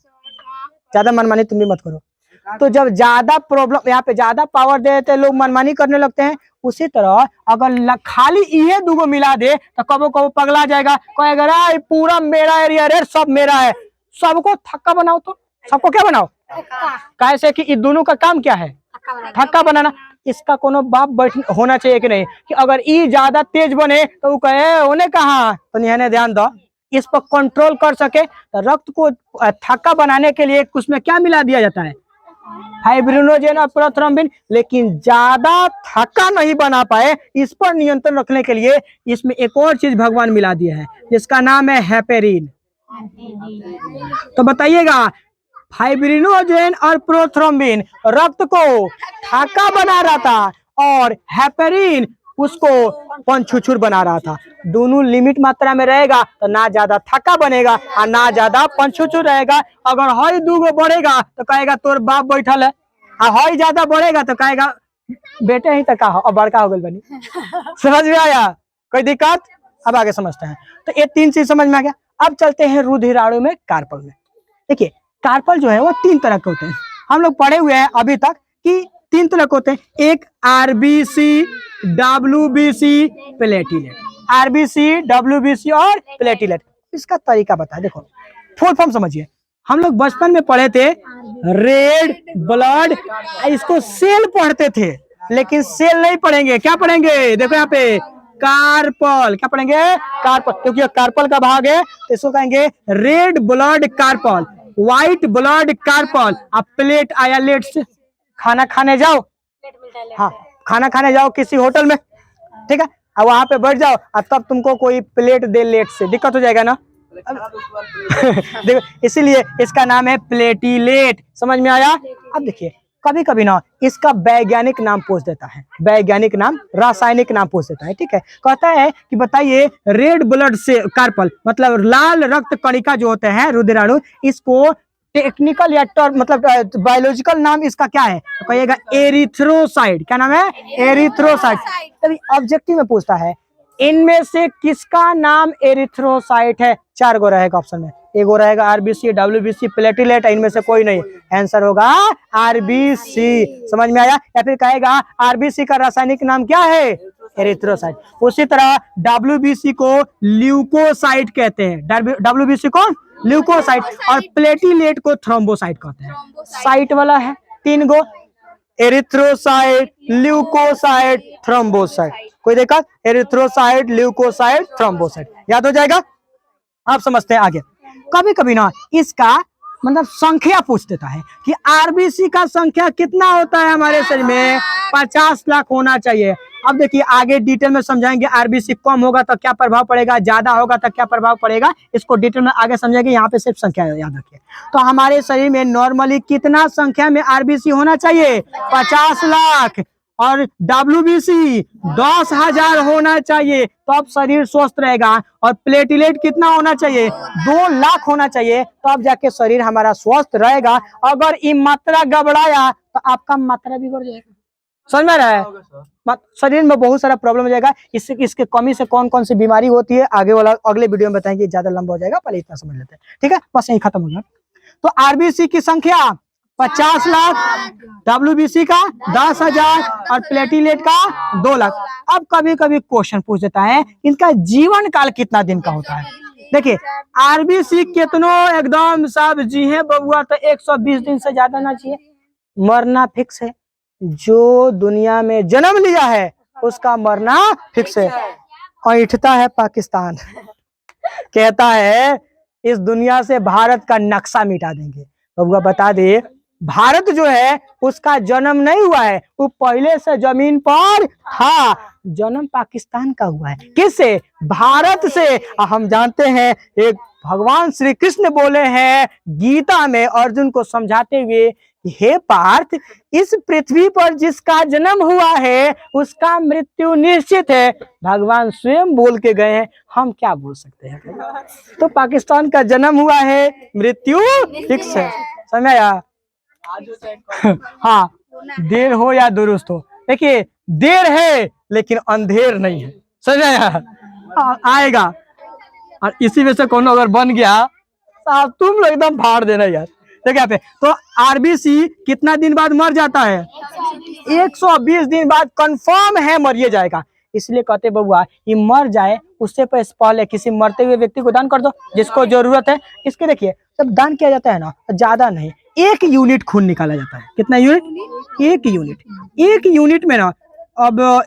ज्यादा मनमानी तुम भी मत करो। तो जब ज्यादा प्रॉब्लम, यहाँ पे ज्यादा पावर दे देते लोग मनमानी करने लगते हैं। उसी तरह अगर खाली ये दूगो मिला दे तो कबो कबो पगला जाएगा, कहेगा रे पूरा मेरा एरिया रे, सब मेरा है। सबको थक्का बनाओ, तो सबको क्या बनाओ? कैसे कि इन दोनों का काम क्या है? थक्का बनाना। इसका कोनो बाप बैठ होना चाहिए कि नहीं, कि अगर ये ज्यादा तेज बने तो वो कहे उन्हें कहा, तो निहने ध्यान दो, इस पर कंट्रोल कर सके। तो रक्त को थक्का बनाने के लिए उसमें क्या मिला दिया जाता है? फाइब्रिनोजेन और प्रोथ्रोम्बिन। लेकिन ज्यादा थक्का नहीं बना पाए, इस पर नियंत्रण रखने के लिए इसमें एक और चीज भगवान मिला दिया है, जिसका नाम है हेपेरिन। तो बताइएगा, फाइब्रिनोजेन और प्रोथ्रोम्बिन रक्त को थक्का बना रहा था, और हेपेरिन उसको पंछुछुर बना रहा था। दोनों लिमिट मात्रा में रहेगा तो ना ज्यादा थक्का बनेगा और ना ज्यादा पंछुछुर रहेगा। अगर हई दूगो बढ़ेगा तो कहेगा तोर बाप बैठल है, और हई ज्यादा बढ़ेगा तो कहेगा बेटे ही तक और बड़का हो गई बनी। समझ में आया? कोई दिक्कत? अब आगे समझते हैं। तो ये तीन चीज समझ में आ गया। अब चलते हैं रुधिराणु में, कार्पल में। देखिए, कार्पल जो है वो तीन तरह के होते हैं। हम लोग पढ़े हुए हैं अभी तक कि तीन तरह के होते हैं, एक RBC, WBC, platelet. RBC, WBC और प्लेटिलेट। इसका तरीका बता, देखो फुल फॉर्म समझिए। हम लोग बचपन में पढ़े थे रेड ब्लड, इसको सेल पढ़ते थे, लेकिन सेल नहीं पढ़ेंगे। क्या पढ़ेंगे? देखो यहाँ पे कार्पल। क्या पढ़ेंगे? कार्पल, क्योंकि कार्पल का भाग है तो इसको कहेंगे red blood corpuscle, white blood corpuscle. अब प्लेट आया लेट से, खाना खाने जाओ, हाँ खाना खाने जाओ किसी होटल में, ठीक है, अब वहां पे बैठ जाओ और तब तुमको कोई प्लेट दे लेट से, दिक्कत हो जाएगा ना। देखो, इसीलिए इसका नाम है प्लेटिलेट। समझ में आया? अब देखिए, कभी कभी ना इसका वैज्ञानिक नाम पूछ देता है, वैज्ञानिक नाम, रासायनिक नाम पूछ देता है, ठीक है। कहता है कि बताइए रेड ब्लड से कार्पल मतलब लाल रक्त कणिका जो होते हैं रुधिराणु, इसको टेक्निकल या मतलब बायोलॉजिकल नाम इसका क्या है, तो कहिएगा एरिथ्रोसाइट। क्या नाम है? एरिथ्रोसाइट। तभी ऑब्जेक्टिव में पूछता है इनमें से किसका नाम एरिथ्रोसाइट है, 4 गो रहेगा ऑप्शन में, एक गो रहेगा आरबीसी, डब्ल्यूबीसी, प्लेटिलेट, इनमें से कोई नहीं, आंसर होगा आरबीसी। समझ में आया? या फिर कहेगा आरबीसी का रासायनिक नाम क्या है, एरिथ्रोसाइट। उसी तरह डब्ल्यूबीसी को ल्यूकोसाइट कहते हैं, डब्ल्यूबीसी को ल्यूकोसाइट, और प्लेटिलेट को थ्रोम्बोसाइट कहते हैं। साइट वाला है 3 गो, एरिथ्रोसाइट, ल्यूकोसाइट, थ्रोम्बोसाइट। कोई दिक्कत? एरिथ्रोसाइट, ल्यूकोसाइट, थ्रोम्बोसाइट, याद हो जाएगा। आप समझते हैं आगे। कभी कभी ना इसका मतलब संख्या पूछ देता है कि आरबीसी का संख्या कितना होता है हमारे शरीर में, 50 लाख होना चाहिए। अब देखिए आगे डिटेल में समझाएंगे, आरबीसी कम होगा तो क्या प्रभाव पड़ेगा, ज्यादा होगा तो क्या प्रभाव पड़ेगा, इसको डिटेल में आगे समझेंगे। यहाँ पे सिर्फ संख्या याद रखिए। तो हमारे शरीर में नॉर्मली कितना संख्या में आरबीसी होना चाहिए, 50 लाख, और डब्ल्यूबीसी 10,000 होना चाहिए, तो अब शरीर स्वस्थ रहेगा। और प्लेटिलेट कितना होना चाहिए, 2 लाख होना चाहिए, तो अब जाके शरीर हमारा स्वस्थ रहेगा। अगर ये मात्रा गड़बड़ाया तो आपका मात्रा बिगड़ जाएगा। समझ में रहा है? शरीर में बहुत सारा प्रॉब्लम हो जाएगा। इसके कमी से कौन कौन सी बीमारी होती है आगे वाला अगले वीडियो में बताएंगे, ज्यादा लंबा हो जाएगा, पहले इतना समझ लेते हैं, ठीक है। बस यही खत्म हो गया। तो आरबीसी की संख्या 50 लाख, डब्ल्यूबीसी का 10,000 और प्लेटिलेट का 2 लाख। अब कभी कभी क्वेश्चन पूछ देता है इनका जीवन काल कितना दिन का होता है। देखिए आरबीसी कितनों एकदम सब जी है बबुआ, तो 120 दिन से ज्यादा ना चाहिए, मरना फिक्स है। जो दुनिया में जन्म लिया है उसका मरना फिक्स है। ऐठता है पाकिस्तान कहता है इस दुनिया से भारत का नक्शा मिटा देंगे। बबुआ बता दे, भारत जो है उसका जन्म नहीं हुआ है, वो पहले से जमीन पर था। जन्म पाकिस्तान का हुआ है, किससे? भारत से। हम जानते हैं एक भगवान श्री कृष्ण बोले हैं गीता में अर्जुन को समझाते हुए, हे पार्थ, इस पृथ्वी पर जिसका जन्म हुआ है उसका मृत्यु निश्चित है। भगवान स्वयं बोल के गए हैं, हम क्या बोल सकते हैं। तो पाकिस्तान का जन्म हुआ है, मृत्यु फिक्स है। समझ आया? हाँ, देर हो या दुरुस्त हो, देखिए देर है लेकिन अंधेर नहीं है। समझ आया? आएगा। और इसी में से कौन अगर बन गया साहब तुम लोग एकदम फाड़ देना यार। देखिए यहाँ पे तो आरबीसी कितना दिन बाद मर जाता है, 120 दिन बाद कंफर्म है मरिए जाएगा। इसलिए कहते बबुआ ये मर जाए उससे पहले किसी मरते हुए व्यक्ति को दान कर दो जिसको जरूरत है। इसके देखिए जब दान किया जाता है ना, ज्यादा नहीं, 1 यूनिट खून निकाला जाता है। कितना यूनिट? 1 यूनिट। 1 यूनिट में ना अब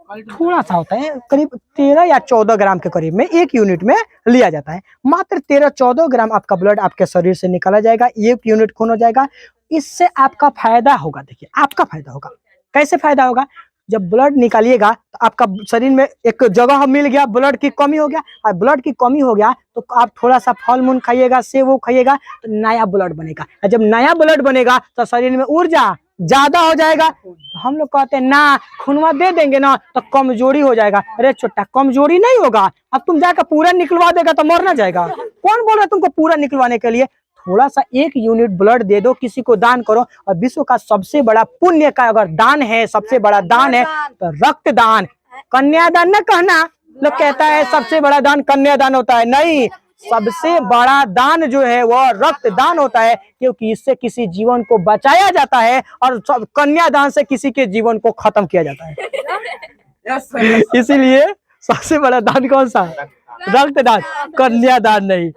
थोड़ा सा होता है, करीब 13 या 14 ग्राम के करीब में 1 यूनिट में लिया जाता है। मात्र 13-14 ग्राम आपका ब्लड आपके शरीर से निकाला जाएगा, 1 यूनिट खून हो जाएगा। इससे आपका फायदा होगा। देखिए आपका फायदा होगा, कैसे फायदा होगा? जब ब्लड निकालिएगा तो आपका शरीर में एक जगह मिल गया, ब्लड की कमी हो गया, और ब्लड की कमी हो गया तो आप थोड़ा सा फल मूल खाइएगा, सेब वो खाइएगा तो नया ब्लड बनेगा। और जब नया ब्लड बनेगा तो शरीर में ऊर्जा ज्यादा हो जाएगा। तो हम लोग कहते हैं ना खूनवा दे देंगे ना तो कमजोरी हो जाएगा। अरे छोटा, कमजोरी नहीं होगा, अब तुम जाकर पूरा निकलवा देगा तो मर ना जाएगा। कौन बोल रहा है तुमको पूरा निकलवाने के लिए? थोड़ा सा 1 यूनिट ब्लड दे दो, किसी को दान करो। और विश्व का सबसे बड़ा पुण्य का अगर दान है, सबसे बड़ा दान है तो रक्तदान। कन्यादान न कहना, लोग कहता है सबसे बड़ा दान कन्यादान होता है, नहीं, सबसे बड़ा दान जो है वह रक्तदान होता है, क्योंकि इससे किसी जीवन को बचाया जाता है और कन्यादान से किसी के जीवन को खत्म किया जाता है। इसीलिए सबसे बड़ा दान कौन सा? रक्तदान, कन्यादान नहीं।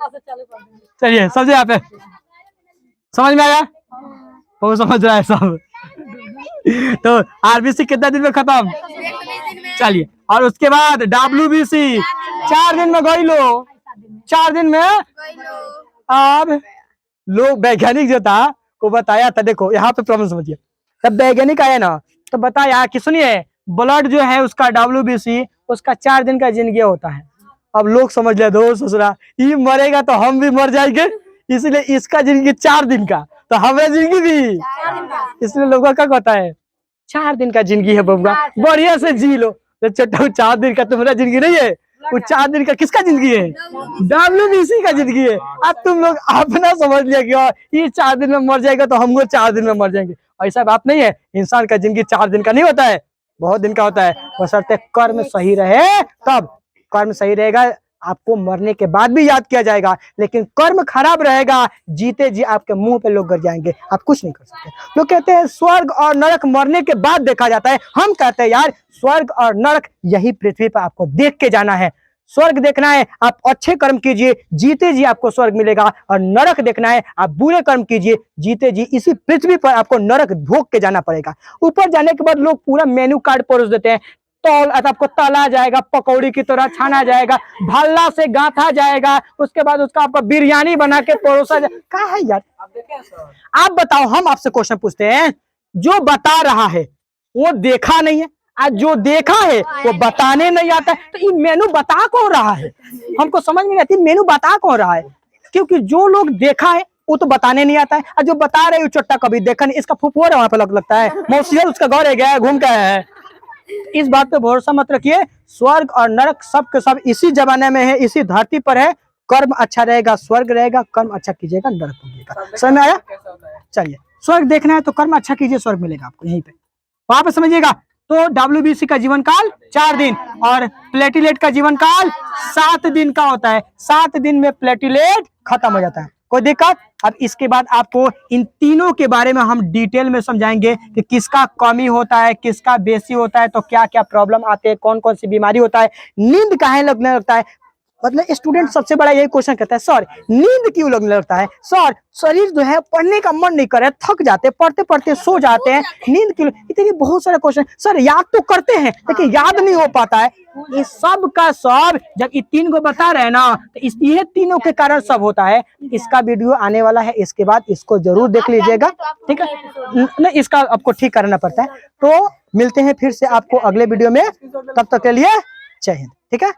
चलिए समझे? यहाँ पे समझ में आया? वो समझ रहा है सब। तो आरबीसी कितना दिन में खत्म? चलिए, और उसके बाद डब्ल्यूबीसी 4 दिन में गई लो, 4 दिन में। अब लोग वैज्ञानिक जो था वो बताया था, देखो यहाँ पे प्रॉब्लम समझिए। तब वैज्ञानिक आया ना तो बताया कि सुनिए ब्लड जो है उसका डब्ल्यूबीसी उसका 4 दिन का जिंदगी होता है। अब लोग समझ ले दो ससुरा ये मरेगा तो हम भी मर जाएंगे, इसलिए इसका जिंदगी 4 दिन का। तो हमारा जिंदगी भी, इसलिए लोगों का होता है 4 दिन का जिंदगी है बबुआ, बढ़िया से जी लो। तो छोटा 4 दिन का तुम्हारा जिंदगी नहीं है, वो 4 दिन का किसका जिंदगी है? WBC का जिंदगी है। अब तुम लोग अपना समझ लिया कि ये 4 दिन में मर जाएगा तो हम लोग 4 दिन में मर जाएंगे, ऐसा बात नहीं है। इंसान का जिंदगी 4 दिन का नहीं होता है, बहुत दिन का होता है। बशर्ते कर्म सही रहे, तब कर्म सही रहेगा आपको मरने के बाद भी याद किया जाएगा, लेकिन कर्म खराब रहेगा जीते जी आपके मुंह पे लोग गिर जाएंगे, आप कुछ नहीं कर सकते। लोग कहते हैं स्वर्ग और नरक मरने के बाद देखा जाता है, हम कहते हैं यार स्वर्ग और नरक यही पृथ्वी पर आपको देख के जाना है। स्वर्ग देखना है आप अच्छे कर्म कीजिए, जीते जी आपको स्वर्ग मिलेगा, और नरक देखना है आप बुरे कर्म कीजिए, जीते जी इसी पृथ्वी पर आपको नरक भोग के जाना पड़ेगा। ऊपर जाने के बाद लोग पूरा मेन्यू कार्ड परोस देते हैं, तौल आपको तला जाएगा, पकौड़ी की तरह छाना जाएगा, भल्ला से गाथा जाएगा, उसके बाद उसका आपका बिरयानी बना के परोसा जाए। क्या है यार, आप देखे हैं सर? आप बताओ, हम आपसे क्वेश्चन पूछते हैं, जो बता रहा है वो देखा नहीं है, आज जो देखा है वो बताने नहीं आता है, तो ये मेनू बता कौन रहा है? हमको समझ में नहीं आती मेनू बता कौन रहा है, क्योंकि जो लोग देखा है वो तो बताने नहीं आता है, और जो बता रहे हो चोट्टा कभी देखा नहीं, इसका फुफुआ है वहां पे लगता है, मौसी उसका घर है गया घूम के आया है। इस बात पे भरोसा मत रखिए, स्वर्ग और नरक सब के सब इसी जमाने में है, इसी धरती पर है। कर्म अच्छा रहेगा स्वर्ग रहेगा, कर्म अच्छा कीजिएगा नरक मिलेगा। समझ में आया? कैसा होता है? चलिए, स्वर्ग देखना है तो कर्म अच्छा कीजिए, स्वर्ग मिलेगा आपको यहीं पे, वहां पे समझिएगा। तो WBC का जीवन काल 4 दिन और प्लेटिलेट का जीवन काल 7 दिन का होता है। 7 दिन में प्लेटिलेट खत्म हो जाता है, कोई दिक्कत? अब इसके बाद आपको इन तीनों के बारे में हम डिटेल में समझाएंगे कि किसका कमी होता है, किसका बेसी होता है, तो क्या क्या प्रॉब्लम आते हैं, कौन कौन सी बीमारी होता है, नींद काहे लगने लगता है। मतलब स्टूडेंट सबसे बड़ा यही क्वेश्चन करता है, सर नींद क्यों लगने लगता है, सर शरीर जो है पढ़ने का मन नहीं करे, थक जाते, पढ़ते पढ़ते सो जाते हैं, नींद क्यों? इतने बहुत सारे क्वेश्चन, सर याद तो करते हैं लेकिन याद नहीं हो पाता है। ये सब का सब जब ये 3 को बता रहे हैं ना, तो ये तीनों के कारण सब होता है। इसका वीडियो आने वाला है, इसके बाद इसको जरूर देख लीजिएगा, ठीक है? नहीं, इसका आपको ठीक करना पड़ता है। तो मिलते हैं फिर से आपको अगले वीडियो में, तब तक के लिए जय हिंद, ठीक है।